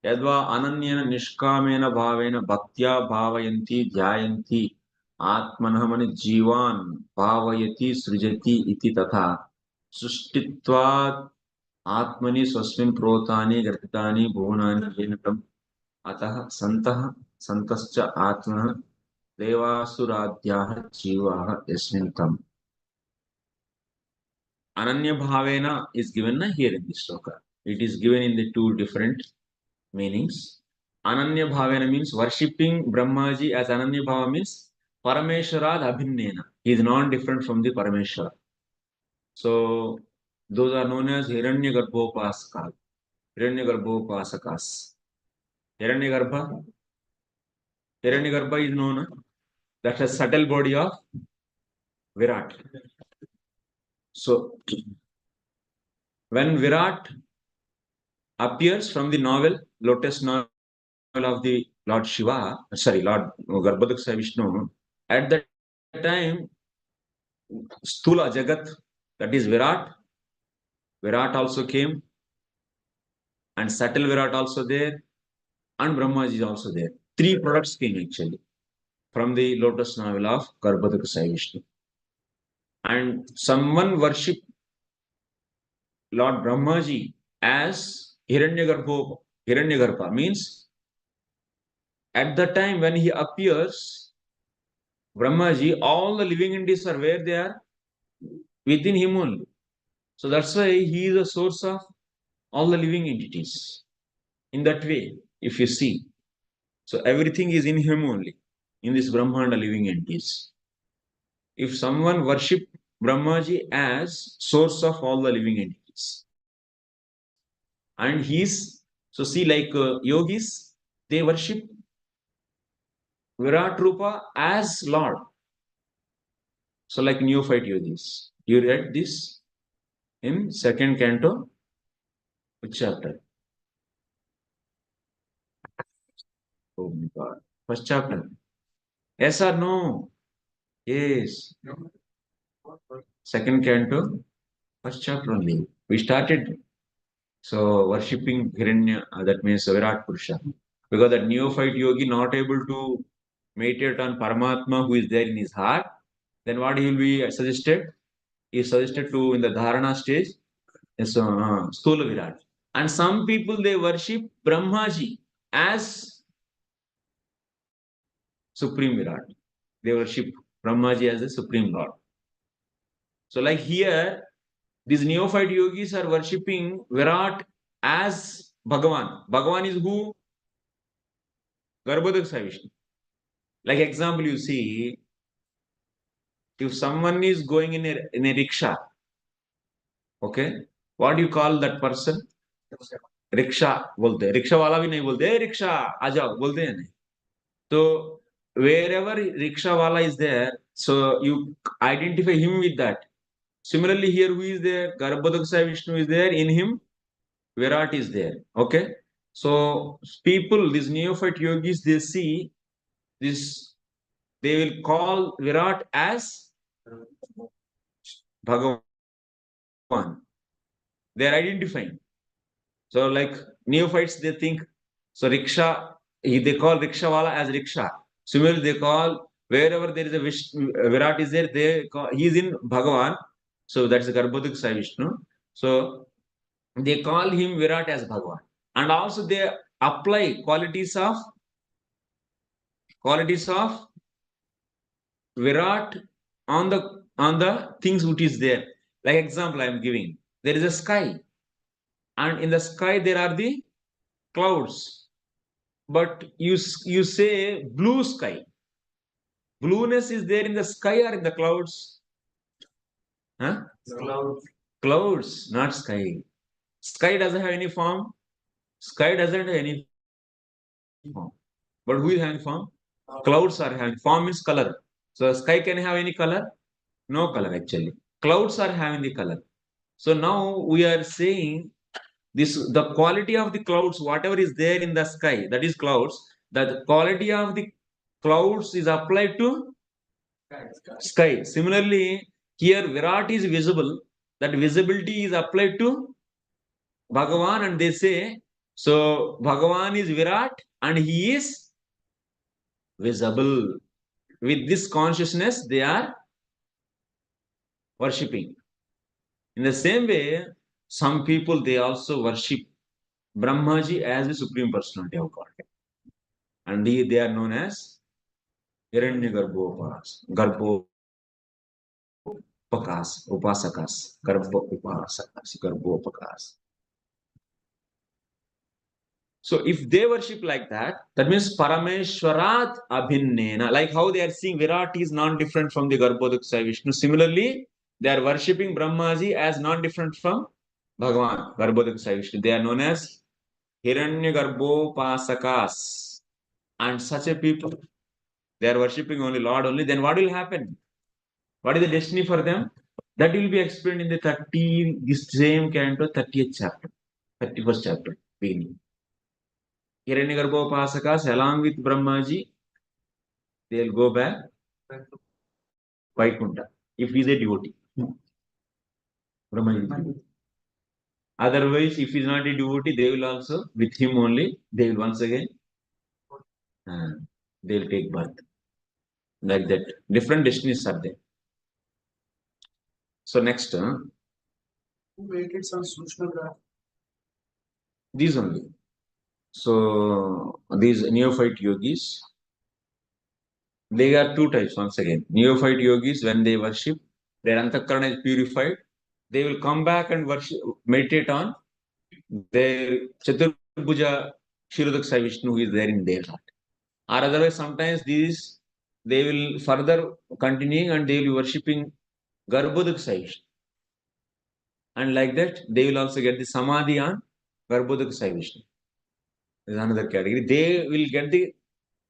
यद्वा अनन्येन निष्कामेन भावेन भक्त्या भावयन्ति ध्यायन्ति आत्मनः मन जीवान् भावयति सृजति इति तथा सृष्टित्वात् आत्मनि स्वस्मिन् प्रोतानि गर्तितानि भुवनानि येन तम् अतः सन्तश्च आत्मनः देवासुराद्याः जीवाः यस्मिन् तम्. Ananya Bhavena is given here in this sloka. It is given in the two different meanings. Ananya Bhavena means worshipping Brahmaji as Ananya Bhava means Parameshwarad Abhinnena. He is non-different from the Parameshwara. So those are known as Hiranyagarbhopasakas. Hiranyagarbhopasakas. Hiranyagarbha is known that a subtle body of Virat. So when Virat appears from the novel, Lotus novel of the Lord Shiva, Lord Garbhodaksa Vishnu, at that time, Stula Jagat, that is Virat also came, and subtle Virat also there, and Brahmaji is also there. 3 products came actually from the Lotus novel of Garbhodaksa Vishnu. And someone worship Lord Brahmaji as Hiranyagarbha means at the time when he appears, Brahmaji, all the living entities are where they are within him only. So that's why he is the source of all the living entities. In that way, if you see, so everything is in him only, in this Brahmanda living entities. If someone worship Brahmaji as source of all the living entities, and he's so see like yogis, they worship Virat Rupa as Lord. So like neophyte yogis, you read this in second canto, which chapter? Oh my God, first chapter. Yes or no? Yes. Second canto, first chapter only. We started so worshipping Hiranya, that means Virat Purusha. Because that neophyte yogi not able to meditate on Paramatma who is there in his heart, then what he will be suggested? He is suggested to in the Dharana stage, so Stula Virat. And some people they worship Brahmaji as Supreme Virat. They worship Brahmaji as the Supreme Lord. So like here, these neophyte yogis are worshipping Virat as Bhagavan. Bhagavan is who? Garbhodak Sai Vishnu. Like example, you see, if someone is going in a rickshaw, okay, what do you call that person? Rickshaw बोलते हैं rickshaw वाला भी नहीं बोलते rickshaw आ जाओ बोलते हैं नहीं तो wherever rickshaw wala is there so you identify him with that similarly here who is there Garbhodaksha Vishnu is there in him Virat is there okay so people these neophyte yogis they see this they will call Virat as Bhagavan they are identifying so like neophytes they think so rickshaw they call rickshaw wala as rickshaw similarly they call wherever there is a Virat is there they call he is in Bhagavan so that's the Garbhodak Sai Vishnu so they call him Virat as Bhagavan and also they apply qualities of Virat on the things which is there like example I am giving there is a sky and in the sky there are the clouds but you say blue sky blueness is there in the sky or in the clouds huh clouds not sky sky doesn't have any form sky doesn't have any form but who is having form clouds are having form means color so sky can have any color no color actually clouds are having the color so now we are saying this the quality of the clouds whatever is there in the sky that is clouds that the quality of the clouds is applied to sky similarly here Virat is visible that visibility is applied to Bhagavan and they say so Bhagavan is Virat and he is visible with this consciousness they are worshipping in the same way some people they also worship Brahmaji as the supreme personality of Godhead and they are known as Garbhopakas, Upasakas, Garbhopakas. So if they worship like that, that means Parameshwarat Abhinnena, like how they are seeing Virat is non-different from the Garbhodaksha Vishnu. Similarly, they are worshipping Brahmaji as non-different from Bhagavan, Garbhodaksha Vishnu. They are known as Hiranyagarbhopasakas. And such a people, they are worshipping only Lord only, then what will happen? What is the destiny for them? That will be explained in the this same canto, 30th chapter, 31st chapter, beginning. Hiranyagarbhopasakas along with Brahmaji, they'll go back Vaikuntha if he's a devotee. Brahmaji. Otherwise, if he's not a devotee, they will also, with him only, they will once again, they'll take birth. Like that. Different destinies are there. So next, Who meditates on Sushma Graph? These only. So these neophyte yogis, they are two types once again. Neophyte yogis, when they worship, their antakarana is purified. They will come back and worship, meditate on their Chaturbhuja Shirodak Sai Vishnu who is there in their heart. Or otherwise, sometimes these they will further continuing and they will be worshipping Garbhodak Sai Vishnu. And like that, they will also get the Samadhi on Garbhodak Sai Vishnu. Is another category. They will get the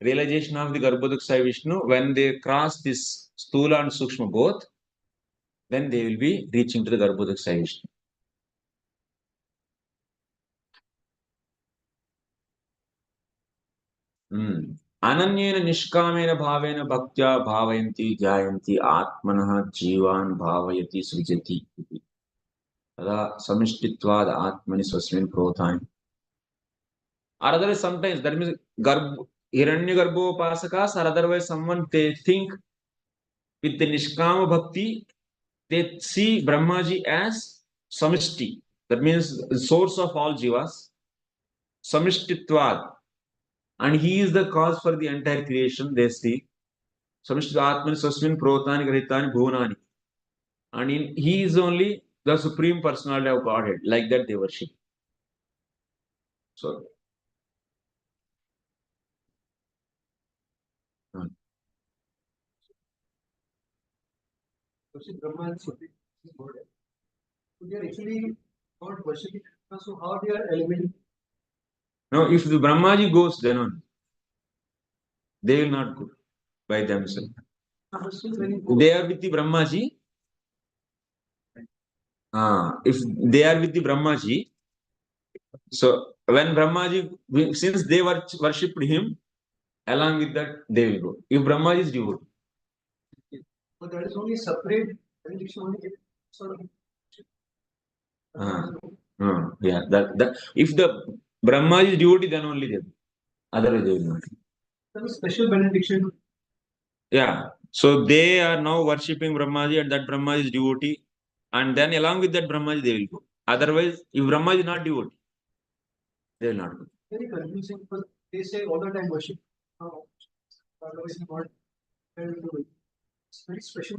realization of the Garbhodak Sai Vishnu when they cross this Stula and Sukshma both, then they will be reaching to the Garbhodak Sai Vishnu. Ananyena nishkamena bhavena bhaktya bhavayanti jayanti atmanah jivan bhavayati srijati. Tada samishttitvad atmani swasmin prothani. Or otherwise, sometimes that means Hiranya Garbhopasakas, or otherwise someone they think with the Nishkama Bhakti, they see Brahmaji as Samishti. That means the source of all jivas, Samishtitvad. And he is the cause for the entire creation, they see. Samishtatmani Swasmin Protani Gritani Bhunani. And he is only the supreme personality of Godhead. Like that they worship. So Brahma and Sufi is God. So they are actually not worshipping. So how they are elevating? no, if the Brahmaji goes, then on, they will not go by themselves. They are with the Brahmaji. If they are with the Brahmaji, so when Brahmaji, since they worshipped him, along with that they will go. If Brahmaji is devotee. But that is only separate benediction only sort of. Yeah, that if the Brahmaji is devotee, then only they will. Otherwise they will not. That is special benediction. Yeah. So they are now worshipping Brahmaji and that Brahmaji is devotee. And then along with that Brahmaji they will go. Otherwise, if Brahmaji is not devotee, they will not go. Very confusing because they say all the time worship. Otherwise not. It's very special.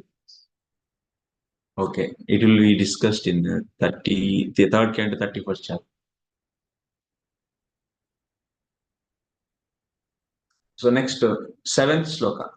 Okay. It will be discussed in the third canto, 31st chapter. So next, 7th sloka.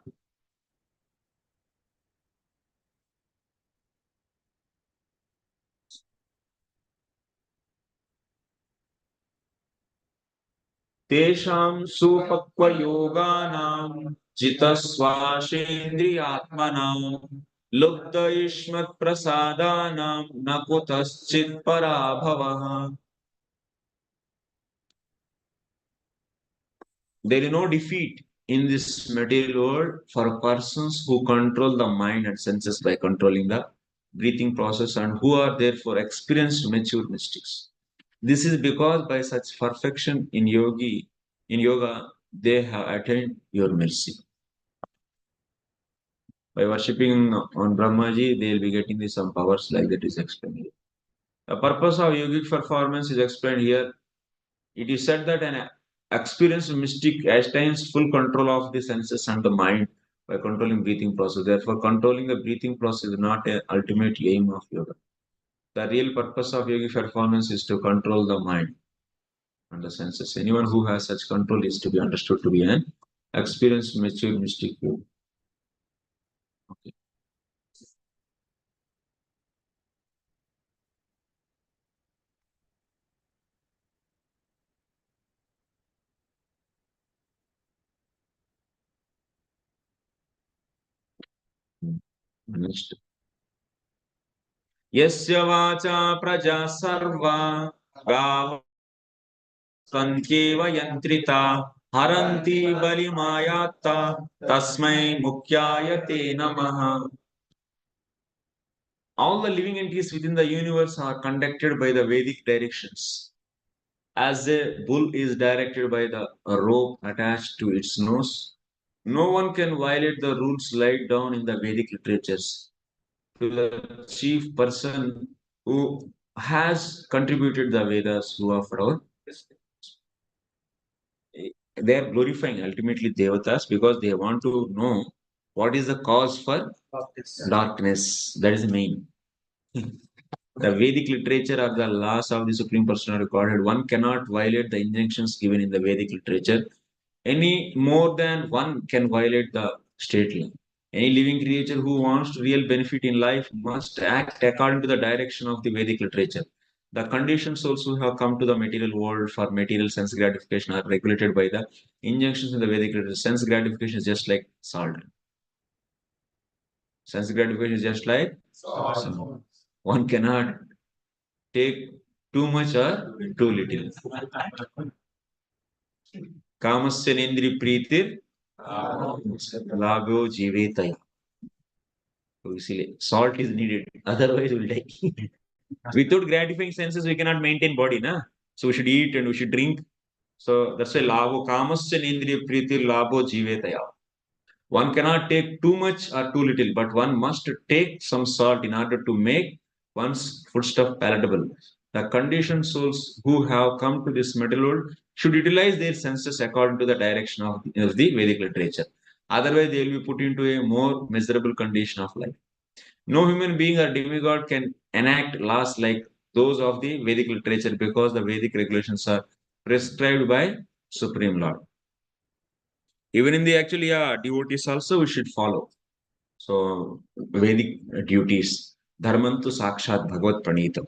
Tesham supakvayoganam jitasvashendriyatmanam lubda ishmat prasadanam nakutaschit parabhavaha. There is no defeat in this material world for persons who control the mind and senses by controlling the breathing process and who are therefore experienced mature mystics. This is because by such perfection in yoga, they have attained your mercy. By worshipping on Brahmaji, they will be getting some powers like that is explained here. The purpose of yogic performance is explained here. It is said that an experienced mystic attains full control of the senses and the mind by controlling breathing process. Therefore, controlling the breathing process is not an ultimate aim of yoga. The real purpose of yogic performance is to control the mind and the senses. Anyone who has such control is to be understood to be an experienced, mature mystic. Okay. Next. Yasya vacha praja sarva gav Kankyeva yantrita haranti balimayata tasmai mukyaya te namaha. All the living entities within the universe are conducted by the Vedic directions. As a bull is directed by the rope attached to its nose, no one can violate the rules laid down in the Vedic literatures. To the chief person who has contributed the Vedas who are for our. They are glorifying ultimately Devatas because they want to know what is the cause for darkness. That is the main. The Vedic literature are the laws of the Supreme Personality of Godhead. One cannot violate the injunctions given in the Vedic literature any more than one can violate the state law. Any living creature who wants real benefit in life must act according to the direction of the Vedic literature. The conditioned souls who have come to the material world for material sense gratification are regulated by the injunctions in the Vedic literature. Sense gratification is just like salt. Sense gratification is just like salt. One cannot take too much or too little. Kamasya nendri preetir labho jivetaya. So salt is needed, otherwise we'll die. Without gratifying senses, we cannot maintain body, na? So we should eat and we should drink. So that's why labho kamasya nendriya preetir labho jivetaya. One cannot take too much or too little, but one must take some salt in order to make one's foodstuff palatable. The conditioned souls who have come to this material world should utilize their senses according to the direction of the Vedic literature. Otherwise, they will be put into a more miserable condition of life. No human being or demigod can enact laws like those of the Vedic literature because the Vedic regulations are prescribed by Supreme Lord. Even in the actually devotees also we should follow. So Vedic duties. Dharmantu sakshat bhagavad pranitam.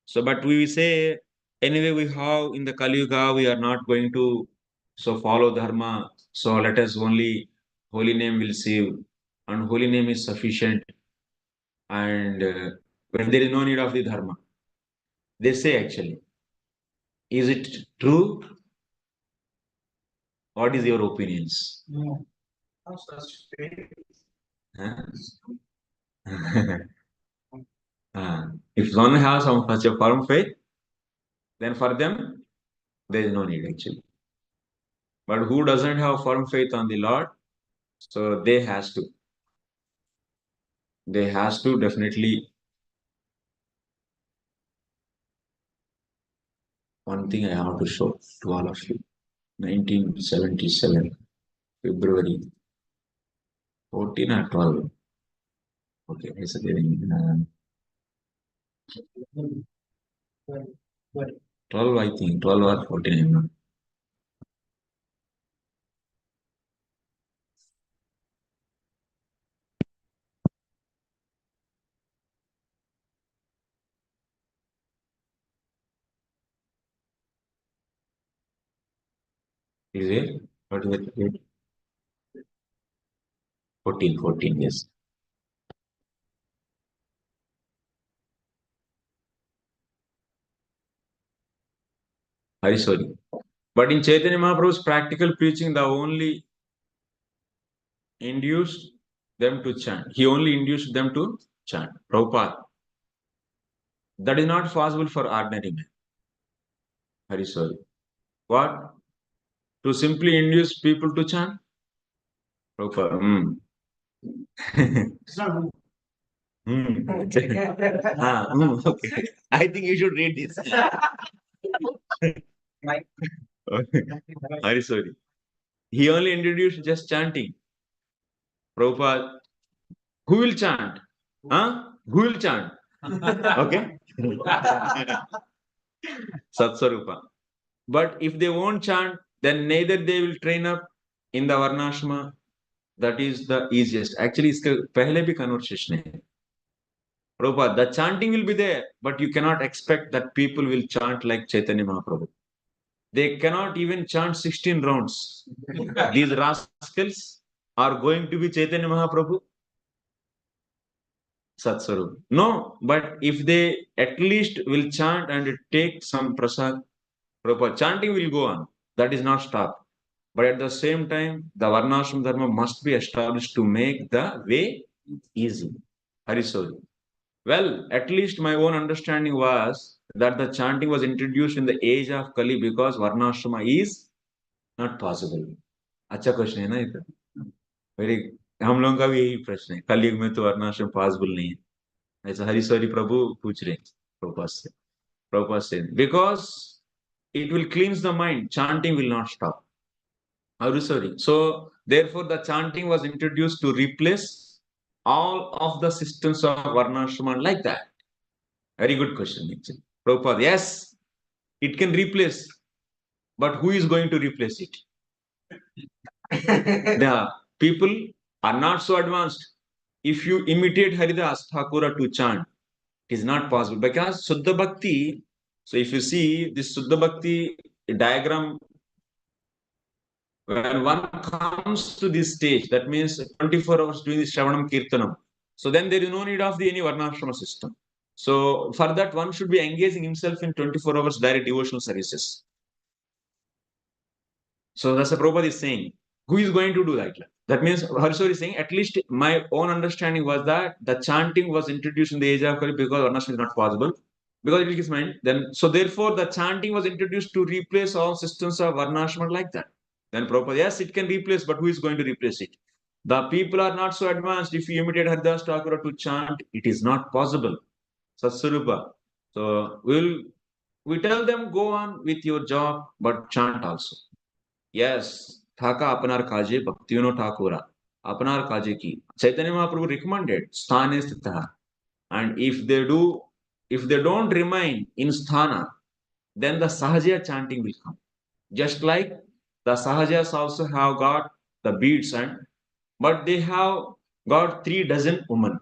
So but we say anyway we have in the Kali Yuga we are not going to so follow dharma. So let us only holy name will save and holy name is sufficient and when there is no need of the dharma. They say actually. Is it true? What is your opinions? No. How such faith? Huh? If one has some such a firm faith, then for them there is no need actually. But who doesn't have firm faith on the Lord, so they has to definitely. One thing I have to show to all of you. 1977, February 14 or 12. Okay, it's again, 12, I think, 12 or 14. I'm not. Is it? What is it? 14, 14, yes. Very sorry. But in Chaitanya Mahaprabhu's practical preaching, the only induced them to chant. He only induced them to chant. Prabhupada. That is not possible for ordinary man. Very sorry. What? To simply induce people to chant? Prabhupada. Okay. I think you should read this. Very sorry. He only introduced just chanting. Prabhupada, who will chant? Huh? Who will chant? Okay? Satswarupa. But if they won't chant, then neither they will train up in the Varnashma. That is the easiest. Actually, इसके पहले भी conversation है. Prabhupada, the chanting will be there, but you cannot expect that people will chant like Chaitanya Mahaprabhu. They cannot even chant 16 rounds. These rascals are going to be Chaitanya Mahaprabhu. Satswarup. No, but if they at least will chant and take some prasad, proper chanting will go on. That is not stopped. But at the same time, the Varnashram Dharma must be established to make the way easy. Harisori. Well, at least my own understanding was that the chanting was introduced in the age of Kali because Varnashrama is not possible. अच्छा question है ना ये तो very हम लोगों का भी यही प्रश्न है कलयुग में तो वर्णाश्रम पॉसिबल नहीं है ऐसा हरीश्वरी प्रभु पूछ रहे हैं प्रभुपाद से Prabhupada said, because it will cleanse the mind, chanting will not stop. Sorry. So, therefore, the chanting was introduced to replace all of the systems of Varnashrama like that. Very good question, actually. Prabhupada, yes, it can replace, but who is going to replace it? The people are not so advanced. If you imitate Haridas Thakura to chant, it is not possible because Suddha Bhakti. So, if you see this Suddha Bhakti diagram, when one comes to this stage, that means 24 hours doing this Shravanam Kirtanam. So, then there is no need of any Varnashrama system. So, for that, one should be engaging himself in 24 hours direct devotional services. So, that's what Prabhupada is saying. Who is going to do that? That means Hariswar is saying, at least my own understanding was that the chanting was introduced in the age of Kali because Varnashrama is not possible. Because it is meant, then so therefore the chanting was introduced to replace all systems of Varnashrama like that. Then Prabhupada, yes, it can replace, but who is going to replace it? The people are not so advanced. If you imitate Haridas Thakura to chant, it is not possible. Satsarupa. So we tell them go on with your job, but chant also. Yes, Thaka Apanar Kaje, Bhaktivino Thakura, Apanar Kaje ki. Chaitanya Mahaprabhu recommended Sthane Sthita. And if they don't remain in Sthana, then the Sahaja chanting will come. Just like the Sahajas also have got the beads, but they have got 3 dozen women.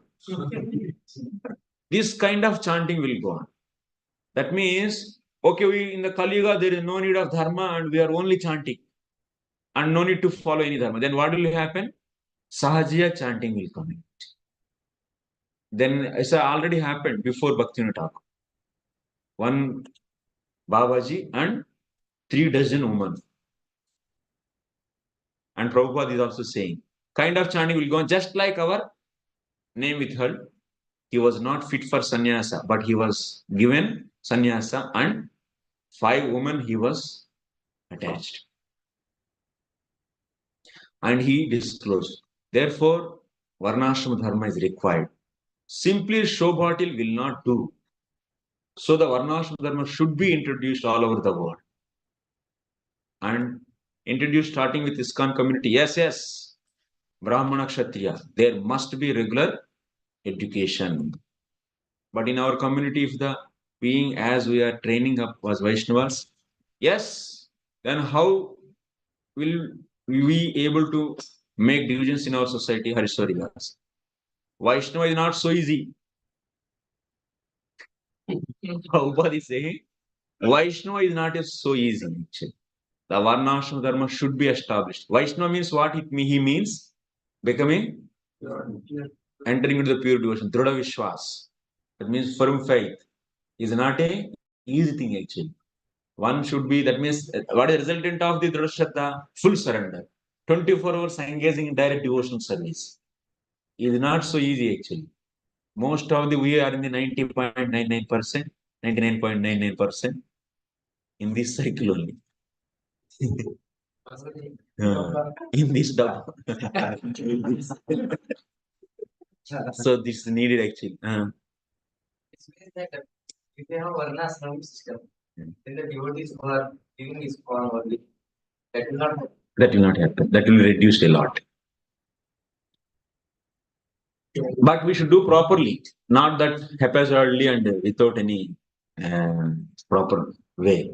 This kind of chanting will go on. That means, okay, we in the Kali Yuga, there is no need of dharma and we are only chanting and no need to follow any dharma. Then what will happen? Sahajiya chanting will come in. Then it's already happened before Bhaktivinoda Thakur. One Babaji and 3 dozen women. And Prabhupada is also saying, kind of chanting will go on just like our name with her. He was not fit for sannyasa, but he was given sannyasa and 5 women he was attached. And he disclosed. Therefore, Varnashrama Dharma is required. Simply show bottle will not do. So the Varnashrama Dharma should be introduced all over the world. And introduced starting with Iskcon community. Yes. Brahmana Kshatriya. There must be regular education. But in our community, if the being as we are training up was Vaishnavas, yes, then how will we be able to make divisions in our society? Hariswaridas. Vaishnava is not so easy. Prabhupada is saying, Vaishnava is not so easy. Actually. The Varnashrama Dharma should be established. Vaishnava means what he means? Becoming, entering into the pure devotion. Dhrudha Vishwas. That means firm faith. Is not a easy thing actually. One should be, that means, what is the resultant of the Dhrudha Shraddha? Full surrender. 24 hours engaging in direct devotional service. Is not so easy actually. Most of we are in the 90.99%, 99.99% in this cycle only. In this double. So this is needed actually. It means that if you have Varnashrama system, then the devotees who are giving Iskcon only, that will not happen. That will not happen. That will reduce a lot. But we should do properly, not that haphazardly and without any proper way.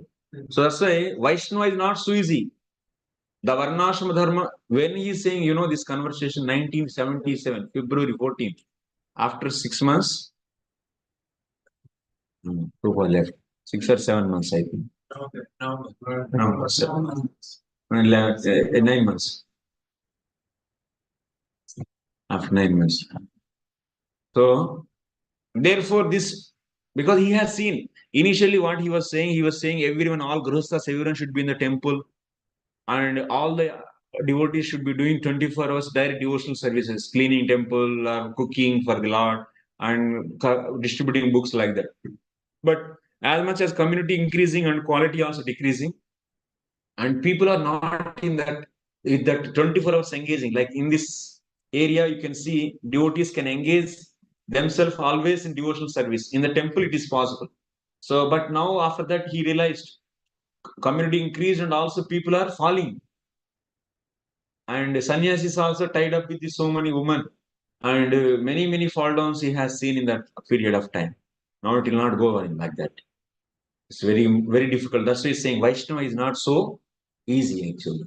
So that's why Vaishnava is not so easy. The Varnashrama Dharma, when he is saying, this conversation, 1977, February 14th, after 6 months, Prabhupada left. 6 or 7 months, I think. No, 7 months. 9 months. After 9 months. So, therefore, this, because he has seen, initially what he was saying everyone, all Grihasthas, everyone should be in the temple and all the devotees should be doing 24 hours direct devotional services, cleaning temple, cooking for the Lord and distributing books like that. But as much as community increasing and quality also decreasing, and people are not in that 24 hours engaging, like in this area, you can see devotees can engage themselves always in devotional service. In the temple, it is possible. So, but now after that, he realized community increased and also people are falling. And sannyasi is also tied up with so many women. And many fall downs he has seen in that period of time. Now it will not go on like that. It's very difficult. That's why he's saying Vaishnava is not so easy actually.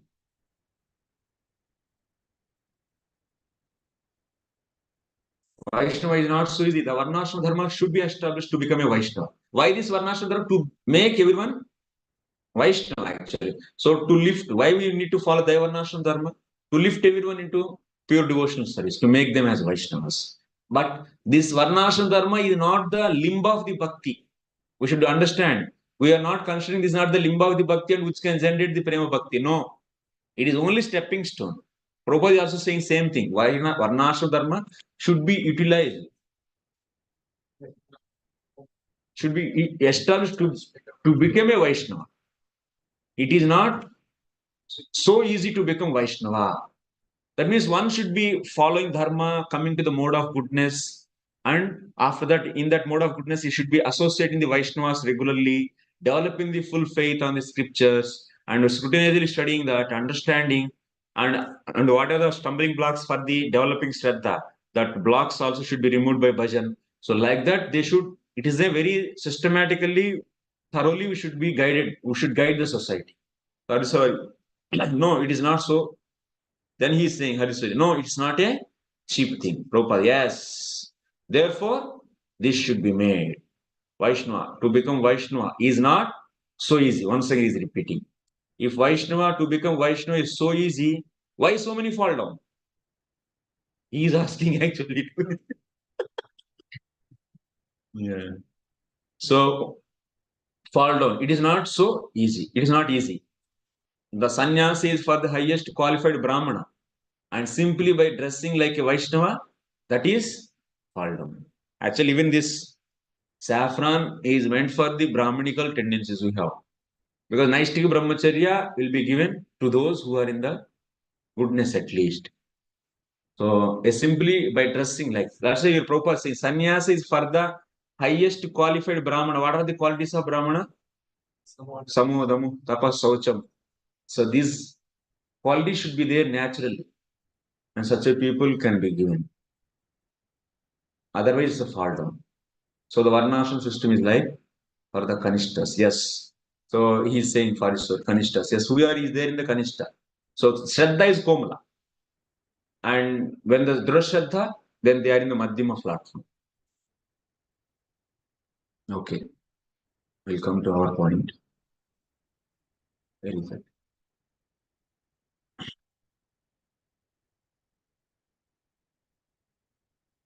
Vaishnava is not so easy. The Varnashram Dharma should be established to become a Vaishnava. Why this Varnashram Dharma? To make everyone Vaishnava actually. So to lift, why we need to follow the Varnashram Dharma? To lift everyone into pure devotional service, to make them as Vaishnavas. But this Varnashram Dharma is not the limb of the Bhakti. We should understand. We are not considering this is not the limb of the Bhakti and which can generate the Prema Bhakti. No. It is only stepping stone. Prabhupada is also saying same thing. Why Varnashram Dharma should be utilized, should be established to become a Vaishnava. It is not so easy to become Vaishnava. That means one should be following Dharma, coming to the mode of goodness, and after that, in that mode of goodness, he should be associating the Vaishnavas regularly, developing the full faith on the scriptures, and scrutinizingly studying that, understanding, and what are the stumbling blocks for the developing Shraddha. That blocks also should be removed by bhajan. So, like that, they should, it is a very systematically, thoroughly, we should be guided, we should guide the society. Sorry. No, it is not so. Then he is saying, Hariswari, no, it's not a cheap thing. Prabhupada, yes. Therefore, this should be made. Vaishnava, to become Vaishnava is not so easy. Once again, he is repeating. If Vaishnava, to become Vaishnava is so easy, why so many fall down? He is asking actually. Yeah. So, fall down. It is not so easy. It is not easy. The sannyasi is for the highest qualified Brahmana. And simply by dressing like a Vaishnava, that is fall down. Actually, even this saffron is meant for the Brahmanical tendencies we have. Because Naistika Brahmacharya will be given to those who are in the goodness at least. So, simply by dressing like that's why your Prabhupada saying sannyasa is for the highest qualified Brahmana. What are the qualities of Brahmana? Samodamu, tapas, saucham. So, these qualities should be there naturally. And such a people can be given. Otherwise, it's a fall down. So the Varnashram system is like for the Kanishtas, yes. So he's saying for his Kanishtas, yes, who is there in the Kanishta. So Shraddha is Komala. And when the Dhruv Shraddha, then they are in the Madhyama platform. Okay. We'll come to our point. Where is it?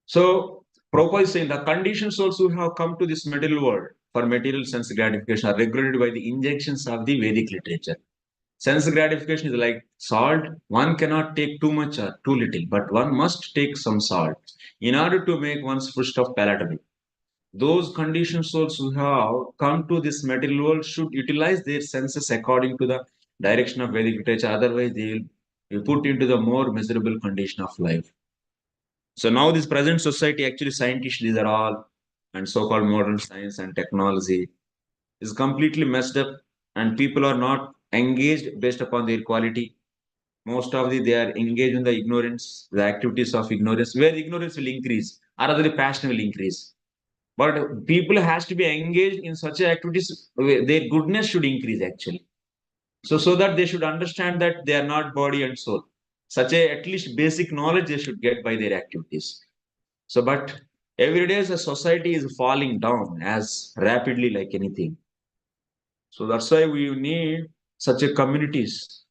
So Prabhupada is saying the conditioned souls who have come to this material world for material sense gratification are regulated by the injections of the Vedic literature. Sense gratification is like salt. One cannot take too much or too little, but one must take some salt in order to make one's foodstuff palatable. Those conditioned souls who have come to this material world should utilize their senses according to the direction of Vedic literature. Otherwise, they will be put into the more miserable condition of life. So now this present society, actually scientists, these are all, and so-called modern science and technology is completely messed up and people are not engaged based upon their quality. Most of they are engaged in the ignorance, the activities of ignorance, where ignorance will increase, or other the passion will increase. But people has to be engaged in such activities, their goodness should increase actually. So that they should understand that they are not body and soul. Such a at least basic knowledge they should get by their activities. So, but every day the society is falling down as rapidly like anything. So that's why we need such a communities,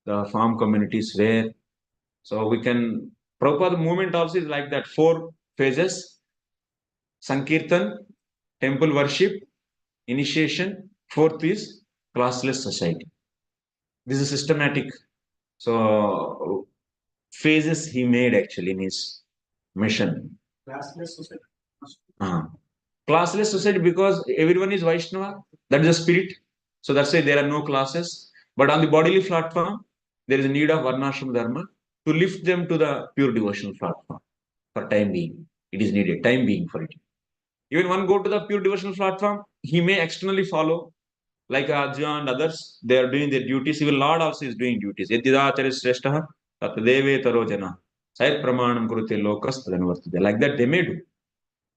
the farm communities where so we can proper movement also is like that 4 phases: Sankirtan, temple worship, initiation. Fourth is classless society. This is systematic. So phases he made actually in his mission. Classless society. Classless society because everyone is Vaishnava. That is the spirit. So that's why there are no classes. But on the bodily platform, there is a need of Varnashram Dharma to lift them to the pure devotional platform for time being. It is needed, time being for it. Even one go to the pure devotional platform, he may externally follow, like Arjuna and others, they are doing their duties. Even Lord also is doing duties. Yadidacharya shrestha tatdeve taro jana. Sayat pramanam kurute lokas tadanvartade. Like that they may do.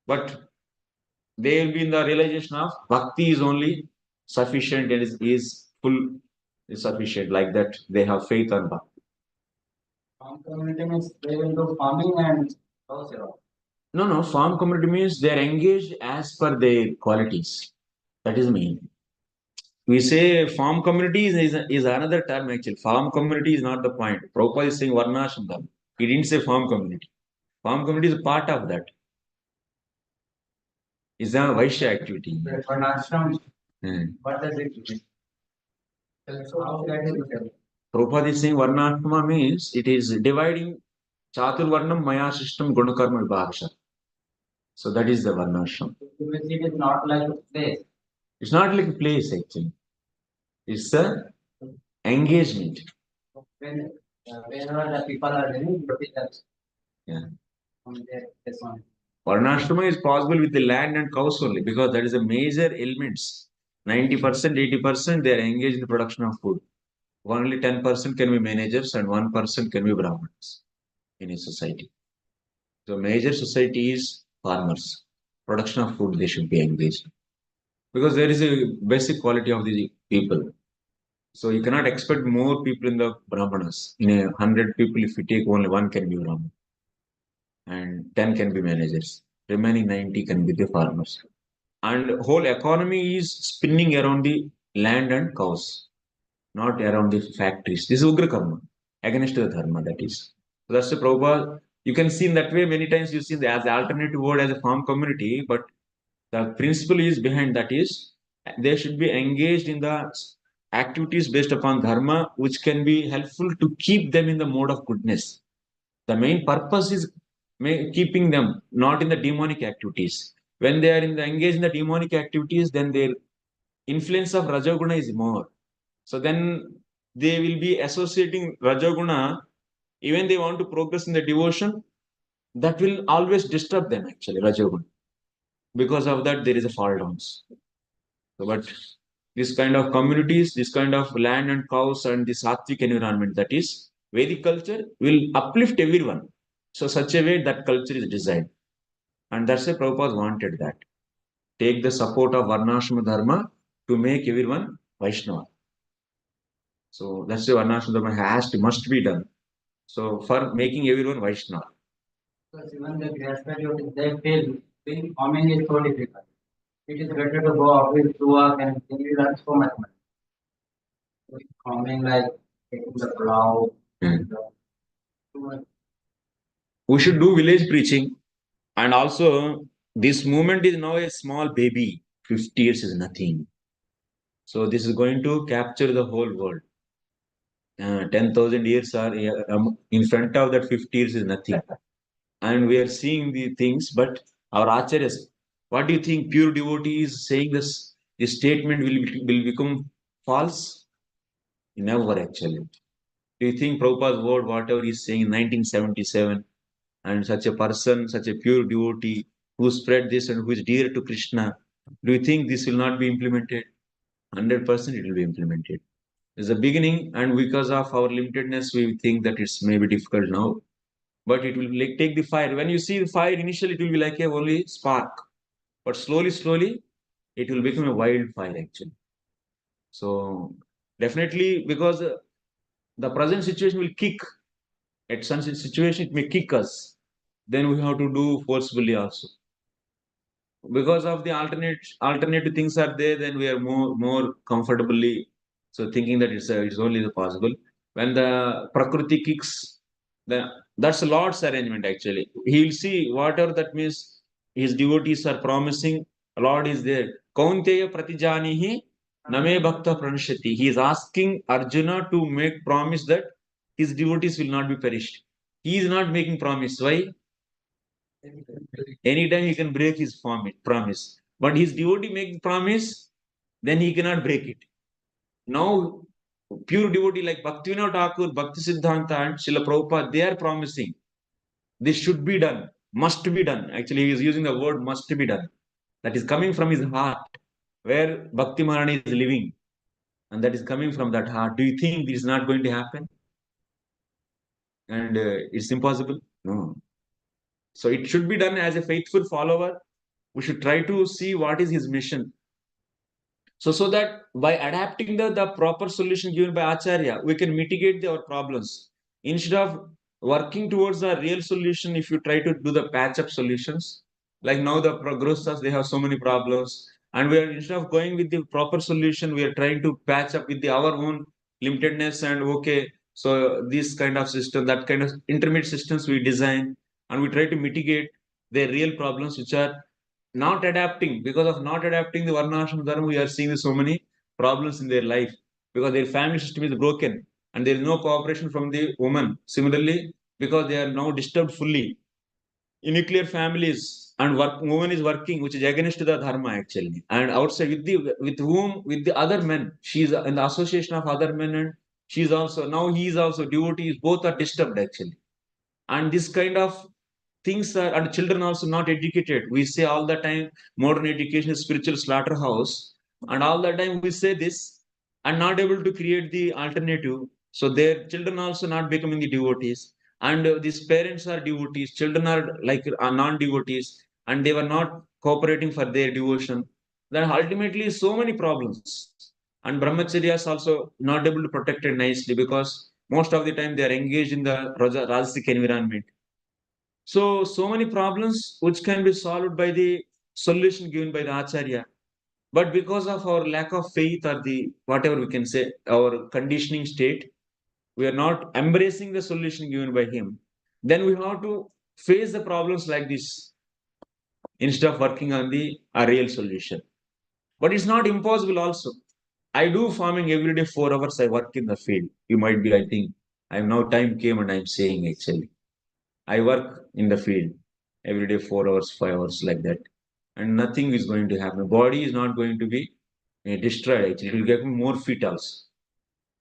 But they will be in the realization of bhakti is only sufficient and is full, is sufficient. Like that, they have faith on bhakti. Farm community means they will do farming and house around. No, farm community means they are engaged as per their qualities. That is mean. We say farm community is another term actually. Farm community is not the point. Prabhupada is saying Varnashram Dharma. He didn't say farm community. Farm community is a part of that. It's a Vaishya activity. Varnashram, Hmm. what does it mean? So how that is it? Prabhupada is saying Varnashrama means it is dividing Chatur Varnam Maya System Gunakarma Vibhaksha. So that is the Varnashram. It is not like a place. It's not like a place actually. It's a engagement. Whenever the people are living, Yeah. this one. Varnashrama is possible with the land and cows only because that is a major elements. 90%, 80% they are engaged in the production of food. Only 10% can be managers and 1% can be Brahmins in a society. So major society is farmers. Production of food they should be engaged. Because there is a basic quality of the people. So you cannot expect more people in the Brahmanas. In 100 people, if you take only one can be Brahman and 10 can be managers. Remaining 90 can be the farmers. And whole economy is spinning around the land and cows, not around the factories. This is Ugra Karma, against the Dharma, that is. So that's the Prabhupada. You can see in that way many times you see the, as the alternative word as a farm community, but the principle is behind that is they should be engaged in the activities based upon Dharma, which can be helpful to keep them in the mode of goodness. The main purpose is keeping them not in the demonic activities. When they are engaged in the demonic activities, then their influence of Rajaguna is more. So then they will be associating Rajaguna, even they want to progress in the devotion, that will always disturb them actually, Rajaguna. Because of that, there is a fall downs. So, but this kind of communities, this kind of land and cows and the sattvic environment, that is Vedic culture, will uplift everyone. So such a way that culture is designed. And that's why Prabhupada wanted that. Take the support of Varnashram Dharma to make everyone Vaishnava. So that's why Varnashram Dharma must be done. So for making everyone Vaishnava. Because even the graduates, they feel being farming is so difficult. It is better to go office to work and you learn so much money. Farming like taking the plow. We should do village preaching. And also, this movement is now a small baby. 50 years is nothing. So this is going to capture the whole world. 10,000 years are in front of that 50 years is nothing. And we are seeing the things, but our acharyas, what do you think pure devotee is saying this statement will become false? Never actually. Do you think Prabhupada's word, whatever he's saying in 1977, and such a person, such a pure devotee who spread this and who is dear to Krishna, do you think this will not be implemented? 100% it will be implemented. It's a beginning, and because of our limitedness, we think that it's maybe difficult now. But it will take the fire. When you see the fire, initially it will be like a only spark. But slowly, it will become a wildfire actually. So definitely because the present situation will kick. At some situation, it may kick us. Then we have to do forcefully also. Because of the alternative things are there, then we are more comfortably. So thinking that it's only the possible. When the Prakriti kicks, that's the Lord's arrangement actually. He will see whatever that means his devotees are promising, Lord is there. Kaunteya pratijanihi name bhakta pranashati. He is asking Arjuna to make promise that his devotees will not be perished. He is not making promise. Why? Anytime he can break his promise. But his devotee makes promise, then he cannot break it. Now, pure devotee like Bhaktivinoda Thakur, Bhakti Siddhanta, and Srila Prabhupada, they are promising. This should be done, must be done. Actually, he is using the word must be done. That is coming from his heart, where Bhakti Maharani is living, and that is coming from that heart. Do you think this is not going to happen? And it's impossible? No. So it should be done as a faithful follower. We should try to see what is his mission. So that by adapting the proper solution given by Acharya, we can mitigate our problems. Instead of working towards the real solution, if you try to do the patch-up solutions, like now the progressors, they have so many problems. And we are, instead of going with the proper solution, we are trying to patch up with our own limitedness and okay, so this kind of system, that kind of intermediate systems we design, and we try to mitigate their real problems which are not adapting. Because of not adapting the varnashram dharma, we are seeing so many problems in their life because their family system is broken and there is no cooperation from the woman. Similarly, because they are now disturbed fully in nuclear families and woman is working, which is against the dharma actually. And outside with the other men, she is in the association of other men, and she is also now he is also devotees. Both are disturbed actually, and this kind of things are, and children also not educated. We say all the time modern education is spiritual slaughterhouse, and all the time we say this and not able to create the alternative. So their children also not becoming the devotees, and these parents are devotees, children are like are non-devotees, and they were not cooperating for their devotion. Then ultimately so many problems, and brahmacharyas also not able to protect it nicely because most of the time they are engaged in the rajasic environment. So many problems which can be solved by the solution given by the Acharya. But because of our lack of faith or the whatever we can say, our conditioning state, we are not embracing the solution given by him. Then we have to face the problems like this instead of working on the a real solution. But it's not impossible also. I do farming every day 4 hours. I work in the field. You might be, I think, I'm now time came and I'm saying actually. I work in the field every day 4 hours, 5 hours like that, and nothing is going to happen. Body is not going to be destroyed. Actually, it will get more fit also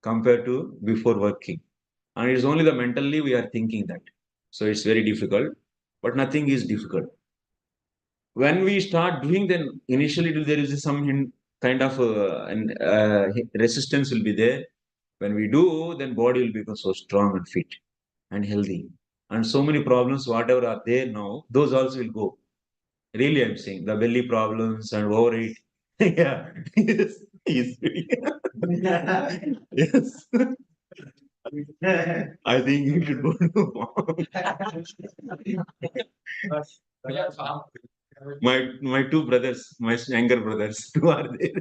compared to before working. And it's only the mentally we are thinking that. So it's very difficult, but nothing is difficult. When we start doing, then initially there is some kind of resistance will be there. When we do, then body will become so strong and fit and healthy. And so many problems, whatever are there now, those also will go. Really, I'm saying the belly problems and overeat. Yeah, yes, yes, yes. I think you should go to my two brothers, my younger brothers, two are there.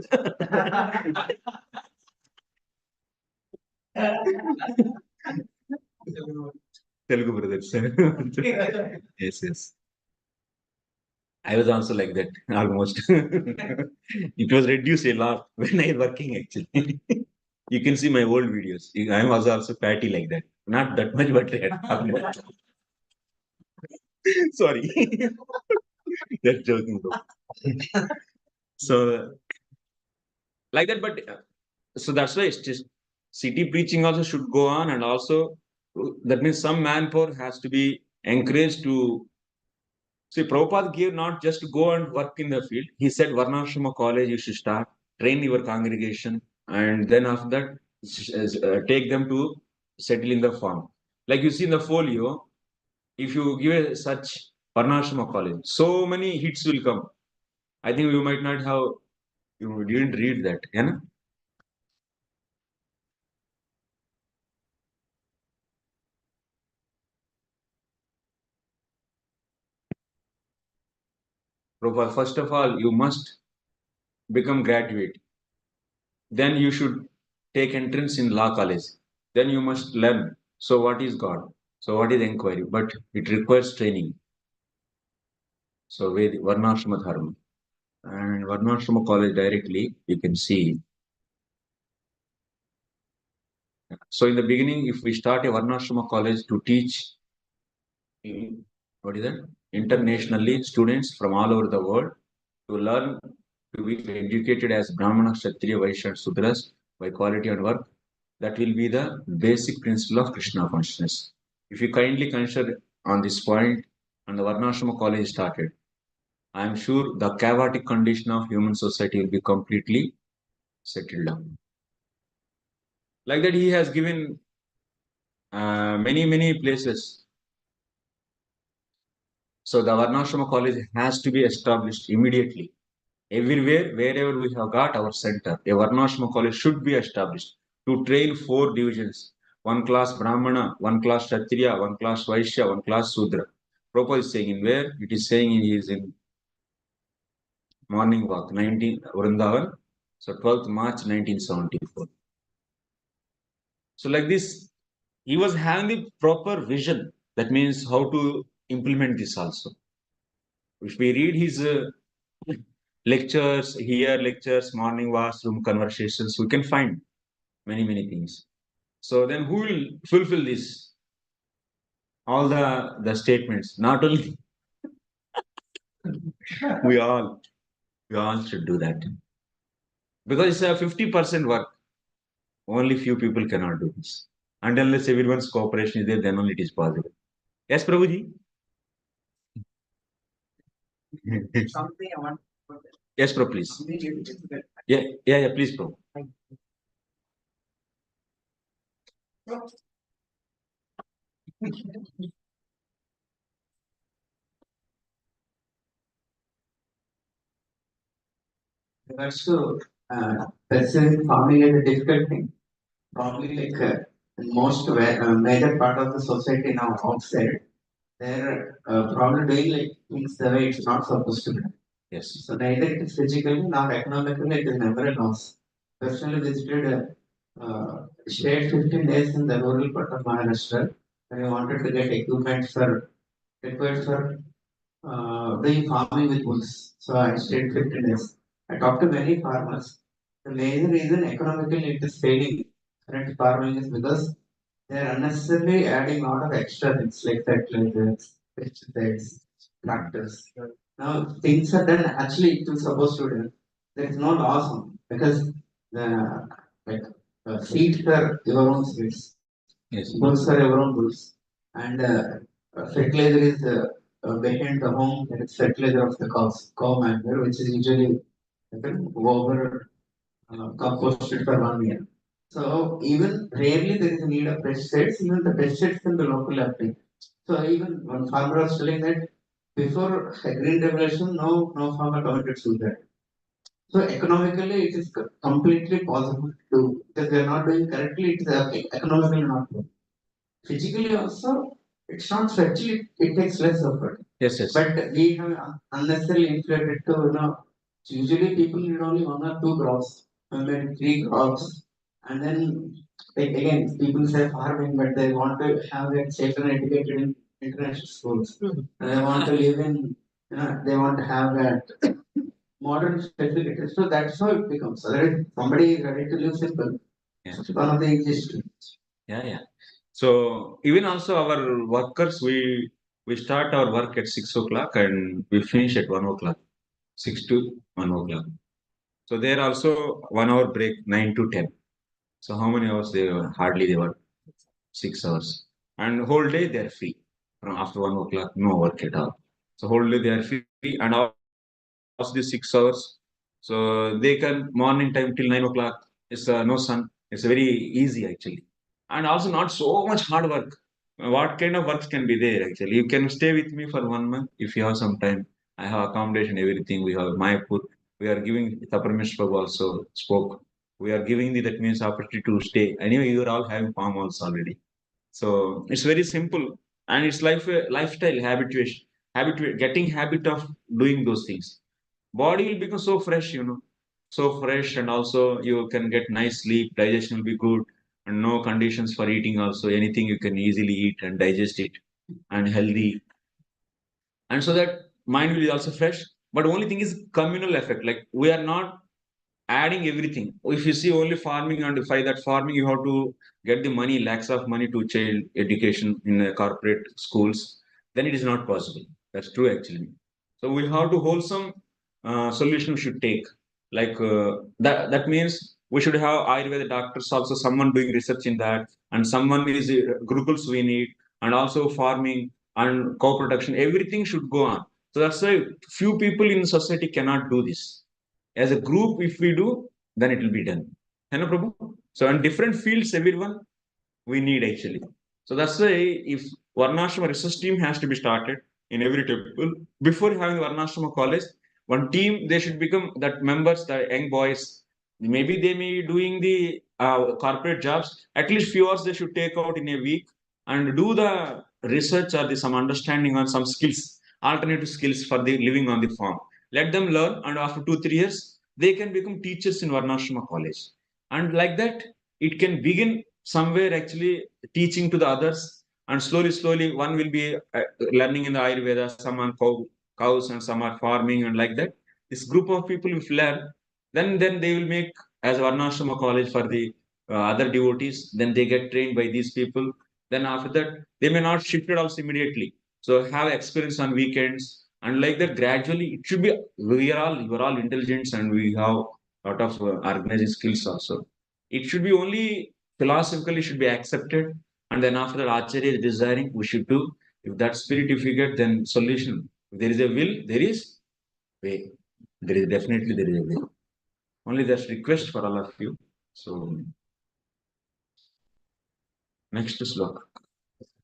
Telugu brothers. Yes, yes. I was also like that almost. It was reduced a lot when I was working actually. You can see my old videos. I was also fatty like that. Not that much, but sorry. That's joking though. So like that, but so that's why it's just city preaching also should go on, and also that means some manpower has to be encouraged to see. Prabhupada gave not just to go and work in the field. He said Varnashrama college you should start, train your congregation, and then after that take them to settle in the farm. Like you see in the folio, if you give a such Varnashrama college, so many hits will come. I think you might not have, you didn't read that, yeah? Prabhupada, first of all, you must become graduate. Then you should take entrance in law college. Then you must learn. So what is God? So what is inquiry? But it requires training. So with Varnashrama Dharma. And Varnashrama college directly, you can see. So in the beginning, if we start a Varnashrama college to teach, what is that? Internationally, students from all over the world to learn to be educated as Brahmana, Kshatriya, Vaishya, and Sudras by quality and work. That will be the basic principle of Krishna consciousness. If you kindly consider on this point, and the Varnashrama college started, I am sure the chaotic condition of human society will be completely settled down. Like that, he has given many places. So the Varnashrama college has to be established immediately. Everywhere, wherever we have got our center, a Varnashrama college should be established to train 4 divisions. One class Brahmana, one class Kshatriya, one class Vaishya, one class Sudra. Prabhupada is saying in where? It is saying he is in Morning Walk, 19 Vrindavan. So 12th March 1974. So like this, he was having the proper vision. That means how to implement this also. If we read his lectures, here lectures, morning walks, room conversations, we can find many things. So then who will fulfill this? All the statements. Not only we all should do that. Because it's a 50% work. Only few people cannot do this. And unless everyone's cooperation is there, then only it is possible. Yes, Prabhuji? Something I want. Yes, Prabhu, please. Yeah, please, Prabhu. Regards to specific farming is a difficult thing. Probably like most major part of the society now outside, they're probably doing like things the way it's not supposed to be. Yes. So neither it is physically nor economically it is never a loss. Personally visited stayed 15 days in the rural part of Maharashtra. I wanted to get equipment for required for doing farming with bulls. So I stayed 15 days. I talked to many farmers. The main reason economically it is failing current farming is because they are unnecessarily adding a lot of extra things like fertilizers, pesticides, tractors. Now things are done actually it was supposed to do. There is no loss on because the like seeds are your own seeds, Yes. bulls are your own bulls, and fertilizer is behind the home. There is fertilizer of the cows, cow manure, which is usually over composted for 1 year. So even rarely there is a need of pesticides. Even the pesticides can be local applied. So even one farmer was telling that before green revolution, no farmer committed suicide. So economically, it is completely possible to do because they are not doing correctly. It is economically not good. Physically also, it's not so actually it takes less effort. Yes. But we have unnecessarily inflated to usually people need only 1 or 2 crops, maybe 3 crops, and then like again people say farming, but they want to have their children educated in international schools. And they want to live in they want to have that modern facilities. So that's how it becomes. So that somebody is ready to live simple. Yeah. It's one of the easiest. Yeah. So even also our workers, we start our work at 6 o'clock and we finish at 1 o'clock, 6 to 1 o'clock. So there also 1 hour break, 9 to 10. So how many hours they were? Hardly they were 6 hours. And whole day they are free. From after 1 o'clock, no work at all. So whole day they are free and also the 6 hours. So they can morning time till 9 o'clock. It's no sun. It's very easy actually. And also not so much hard work. What kind of works can be there actually? You can stay with me for 1 month if you have some time. I have accommodation, everything. We have my food. We are giving Tapar Mishra also spoke. We are giving the that means opportunity to stay. Anyway, you are all having farm also already. So it's very simple and it's like a lifestyle habituation, getting habit of doing those things. Body will become so fresh, so fresh, and also you can get nice sleep, digestion will be good, and no conditions for eating also. Anything you can easily eat and digest it, and healthy, and so that mind will be also fresh. But only thing is communal effect. Like we are not adding everything. If you see only farming and by that farming, you have to get the money, lakhs of money to child education in corporate schools, then it is not possible. That's true actually. So we have to wholesome solution we should take. Like that means we should have Ayurveda doctors also, someone doing research in that, and someone is gurukuls we need, and also farming and co production. Everything should go on. So that's why few people in society cannot do this. As a group, if we do, then it will be done. Hello, Prabhu. So in different fields, everyone we need actually. So that's why if Varnashrama research team has to be started in every temple before having Varnashrama college, one team they should become that members, the young boys. Maybe they may be doing the corporate jobs. At least few hours they should take out in a week and do the research or the some understanding on some skills, alternative skills for the living on the farm. Let them learn, and after 2 3 years, they can become teachers in Varnashrama college. And like that, it can begin somewhere actually teaching to the others, and slowly one will be learning in the Ayurveda, some on cows and some are farming, and like that this group of people will learn, then they will make as Varnashrama college for the other devotees, then they get trained by these people, then after that they may not shift it also immediately, so have experience on weekends, and like that gradually it should be, we are all intelligent and we have lot of organizing skills also. It should be only philosophically should be accepted, and then after that Acharya is desiring, we should do. If that spirit if we get, then solution. If there is a will, there is way. There is definitely there is a way. Only that's request for all of you. So next sloka.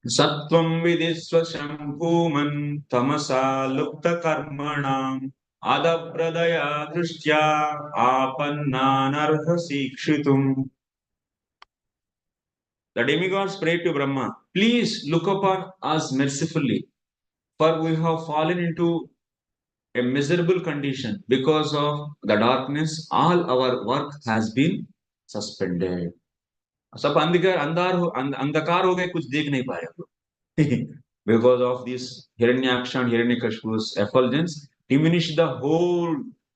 Sattvam vidisva shambhuman tamasa lupta karmanam adapradaya drishtya apannanarha sikshitum. The demigods prayed to Brahma, please look upon us mercifully, for we have fallen into a miserable condition because of the darkness. All our work has been suspended. सब अंधकार अंधार हो अंधकार हो गए, कुछ देख नहीं पाए हम लोग. Because of this Hiranyaksha and Hiranyakashipu's effulgence diminished the whole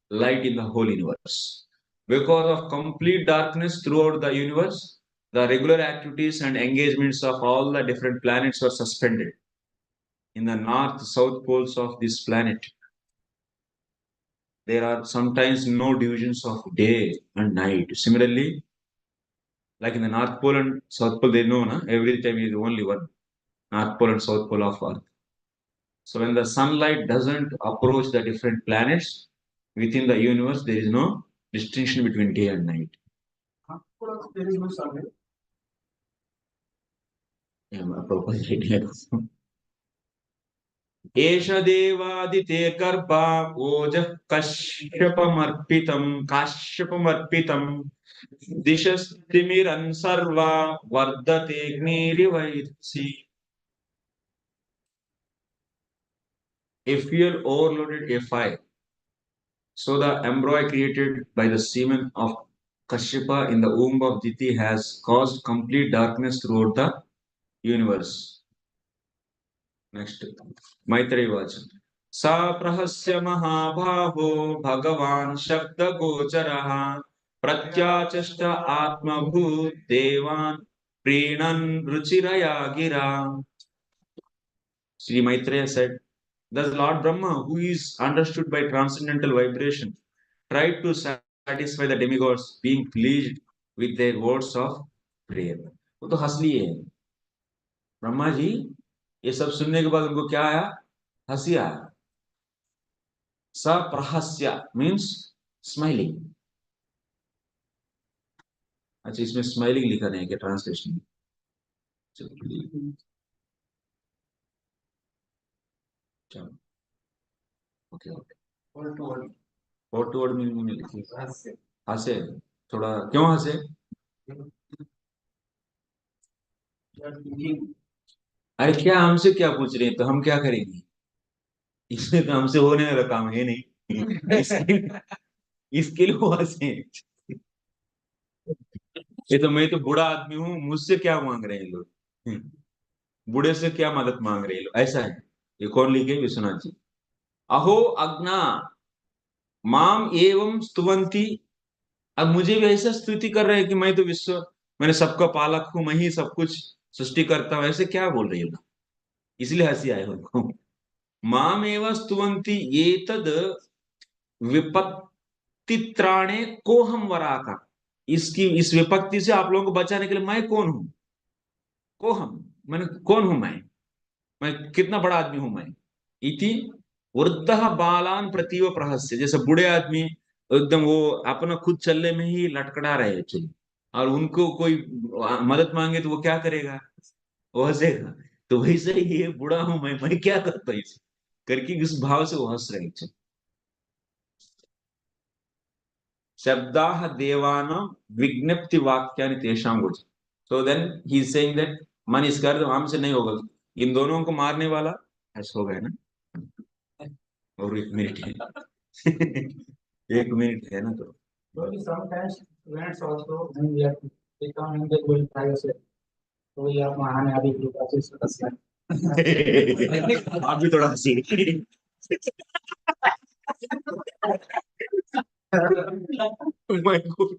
light in the whole universe. Because of complete darkness throughout the universe, the regular activities and engagements of all the different planets were suspended. In the north south poles of this planet, there are sometimes no divisions of day and night. Similarly, like in the North Pole and South Pole, they know na, every time is only one North Pole and South Pole of Earth. So when the sunlight doesn't approach the different planets within the universe, there is no distinction between day and night. There is no sun. Yeah, appropriate. एष देवादिते गर्भा ओजः काश्यपमर्पितं दिशस्तिमिरन् सर्वा वर्धतेऽग्निरिवैसि. A fuel overloaded a fire. So the embryo created by the semen of Kashyapa in the womb of Diti has caused complete darkness throughout the universe. Next, Maitreya Vacha. Sa prahasya mahabhavo bhagavan shabda gocharaha pratyachashta atmabhut devan prinan ruchiraya gira. Sri Maitreya said, thus Lord Brahma, who is understood by transcendental vibration, tried to satisfy the demigods, being pleased with their words of prayer. वो तो हंस लिए हैं ब्रह्मा जी, ये सब सुनने के बाद उनको क्या आया? हंसी आया. सप्रहस्य मीन्स स्माइलिंग. अच्छा, इसमें स्माइलिंग लिखा नहीं है क्या ट्रांसलेशन? चलो okay okay. Word to word meaning में लिखिए. हंसे. थोड़ा क्यों हंसे? अरे क्या हमसे क्या पूछ रहे हैं, तो हम क्या करेंगे? इसमें तो हमसे होने वाला काम है नहीं. इसके लिए वो हंसे. ये तो मैं तो बूढ़ा आदमी हूँ, मुझसे क्या मांग रहे हैं लोग? बूढ़े से क्या मदद मांग रहे हैं लोग? ऐसा है. ये कौन लिखे? विश्वनाथ जी. अहो अग्ना माम एवं स्तुवंती. अब मुझे भी ऐसा स्तुति कर रहे हैं कि मैं तो विश्व, मैंने सबका पालक हूं, मैं ही सब कुछ सृष्टि करता हूं. ऐसे क्या बोल रही है लोग? इसलिए हंसी आए उनको. माम एवं स्तुवंती ये तद विपत्तित्राणे को हम वराका. इसकी इस विपत्ति से आप लोगों को बचाने के लिए मैं कौन हूं? को हम, मैंने कौन हूं? मैं कितना बड़ा आदमी हूं? मैं इति वृद्ध बालान प्रतीव प्रहस्य, जैसे बूढ़े आदमी एकदम वो अपना खुद चलने में ही लटकड़ा रहे एक्चुअली, और उनको कोई मदद मांगे तो वो क्या करेगा, वो हंसेगा। तो वैसे ही ये बूढ़ा हूं मैं क्या करता हूँ इसे करके उस भाव से वो हंस रहे हैं। शब्दाः देवानां विज्ञप्ति वाक्यानि तेषां गोचर। So then he is saying that मन इसका अर्थ हमसे नहीं होगा, इन दोनों को मारने वाला ऐसा हो गया ना। और 1 मिनट है। 1 मिनट है ना तो So sometimes events also when we have become in the good privacy. तो ये आप महान आदि कृपा से सदस्य आप भी थोड़ा हंसी। My God.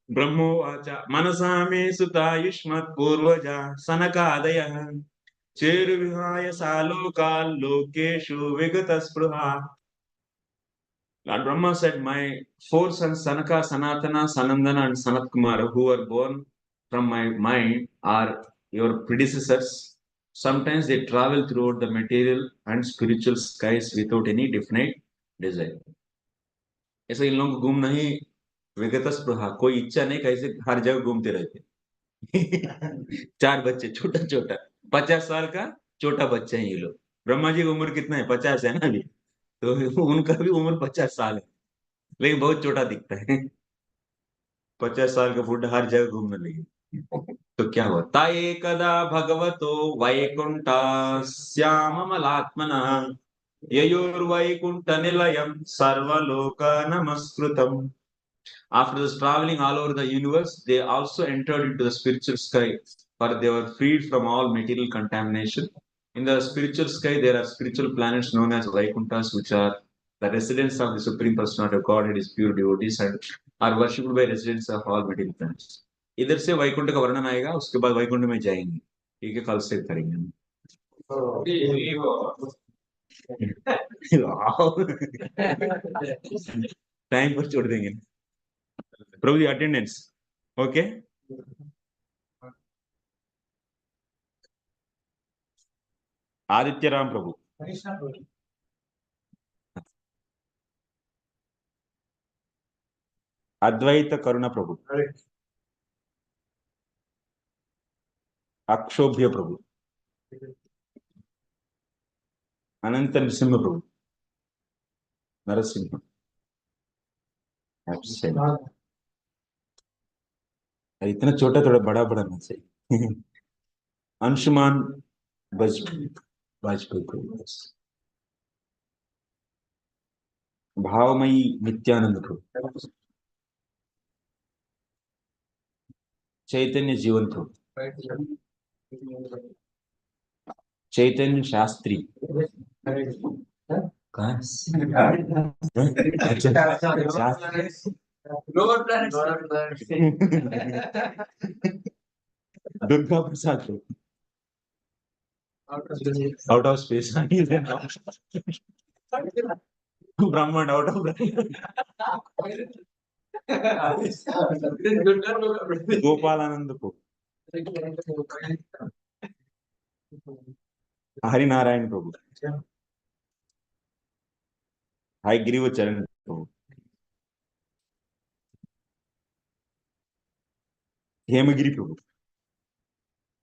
ब्रह्मोवाच मनसा मे सुता युष्मत् पूर्वजा सनकादयः चेरुविहाय सालोकान् लोकेषु विगतस्पृहा। Lord Brahma said, my four sons, Sanaka, Sanatana, Sanandana, and Sanat Kumara, who were born from my mind, are your predecessors. Sometimes they travel throughout the material and spiritual skies without any definite desire. ऐसा इन लोगों को घूमना ही विगत स्पृहा, कोई इच्छा नहीं, कैसे हर जगह घूमते रहते। 4 बच्चे, छोटा छोटा, 50 साल का छोटा बच्चा है ये लोग। ब्रह्मा जी की उम्र कितना है, 50 है ना अभी, तो उनका भी उम्र 50 साल है, लेकिन बहुत छोटा दिखता है। 50 साल का बुढ़ा हर जगह घूमने लगे। तो क्या हुआ, ताये कदा भगवतो वैकुंठास्यामलात्मनः ययोर्वैकुंठ Nilayam सर्वलोक नमस्कृतम। After traveling all over the universe, they also entered into the spiritual sky, for they were freed from all material contamination. In the spiritual sky, there are spiritual planets known as Vaikunthas, which are the residents of the Supreme Personality of Godhead, His pure devotees, and are worshipped by residents of all material planets. इधर से वैकुंठ का वर्णन आएगा, उसके बाद वैकुंठ में जाएंगे। ठीक है, कल से करेंगे हम। टाइम पर छोड़ देंगे प्रभु जी, अटेंडेंस ओके। आदित्य राम प्रभु, अद्वैत करुणा प्रभु, अक्षोभ्य प्रभु, अनंत नरसिंह प्रभु, नरसिंह absent। इतना छोटा थोड़ा बड़ा बड़ा ना चाहिए। अंशुमान वाजपेयी प्रभु, भावमयी नित्यानंद प्रभु, चैतन्य जीवन प्रभु, चैतन्य शास्त्री कहाँ? अच्छा, शास्त्री दुर्गा प्रसाद प्रभु, आउट ऑफ स्पेस, ब्राह्मण आउट ऑफ गोपालानंद प्रभु, हरिनारायण प्रभु, हयग्रीव चरण प्रभु, हेमगिरी प्रभु,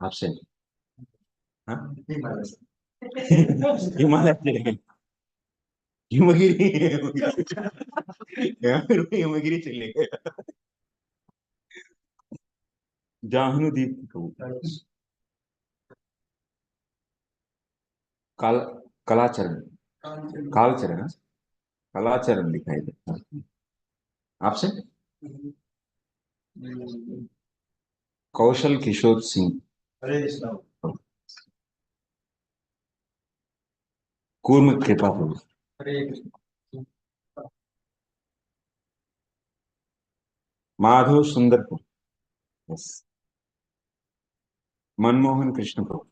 आपसे हिमालय चले गए, हिमगिरी हिमगिरी चले गए। जाहनुदीप प्रभु, कलाचरण, कालचरण, कलाचरण दिखाई देता आपसे। कौशल किशोर सिंह, कूर्म कृपा प्रभु, माधव सुंदर प्रभु, yes, Manmohan Krishna Prabhu,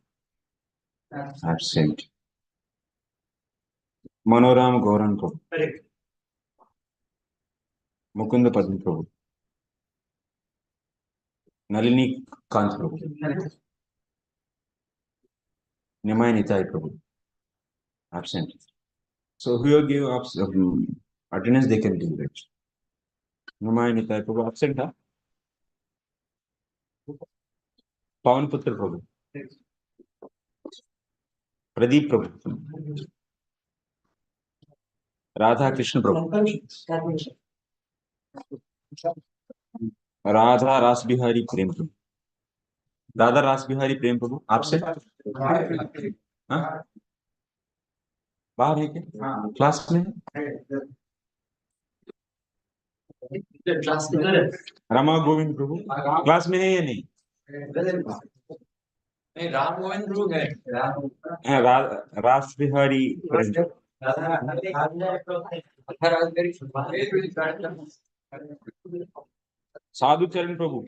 absent, Manoram Gauran Prabhu, Mukund Padma Prabhu, Nalini Kant Prabhu, Nimai Nitai Prabhu, Absent. So whoever give attendance, they can give it. Namayani Prabhu absent, huh? Pawan Putra Prabhu. Pradeep Prabhu. Radha Krishna Prabhu. Radha Ras Bihari Prem Prabhu. दादा रास बिहारी प्रेम प्रभु आपसे हाँ? बाहर है क्या class में रमा गोविंद प्रभु class में है या नहीं राम गोविंद प्रभु है हाँ, रास बिहारी प्रेम साधु चरण प्रभु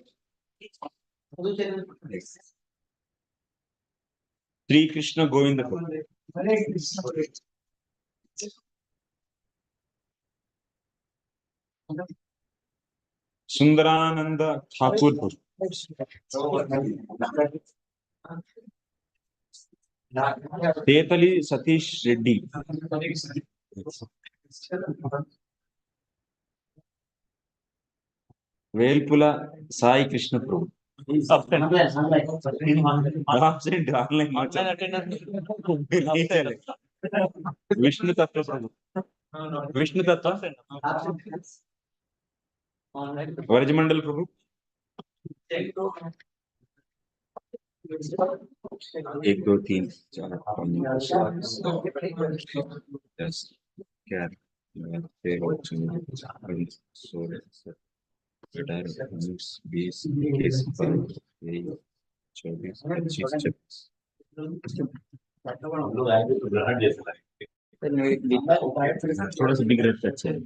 श्री कृष्ण गोविंद प्रभु सुंदरानंद ठाकुर प्रभु तेतली सतीश रेड्डी वेलपुला साई कृष्ण प्रभु absent online विष्णु तत्व प्रभु विष्णु तत्व व्रजमंडल प्रभु एक दो तीन चार पाँच दस ग्यारह तेरह चौदह सोलह अठारह उन्नीस बीस इक्कीस बाईस तेईस चौबीस पच्चीस छब्बीस थोड़ा सा बिग रेट अच्छा है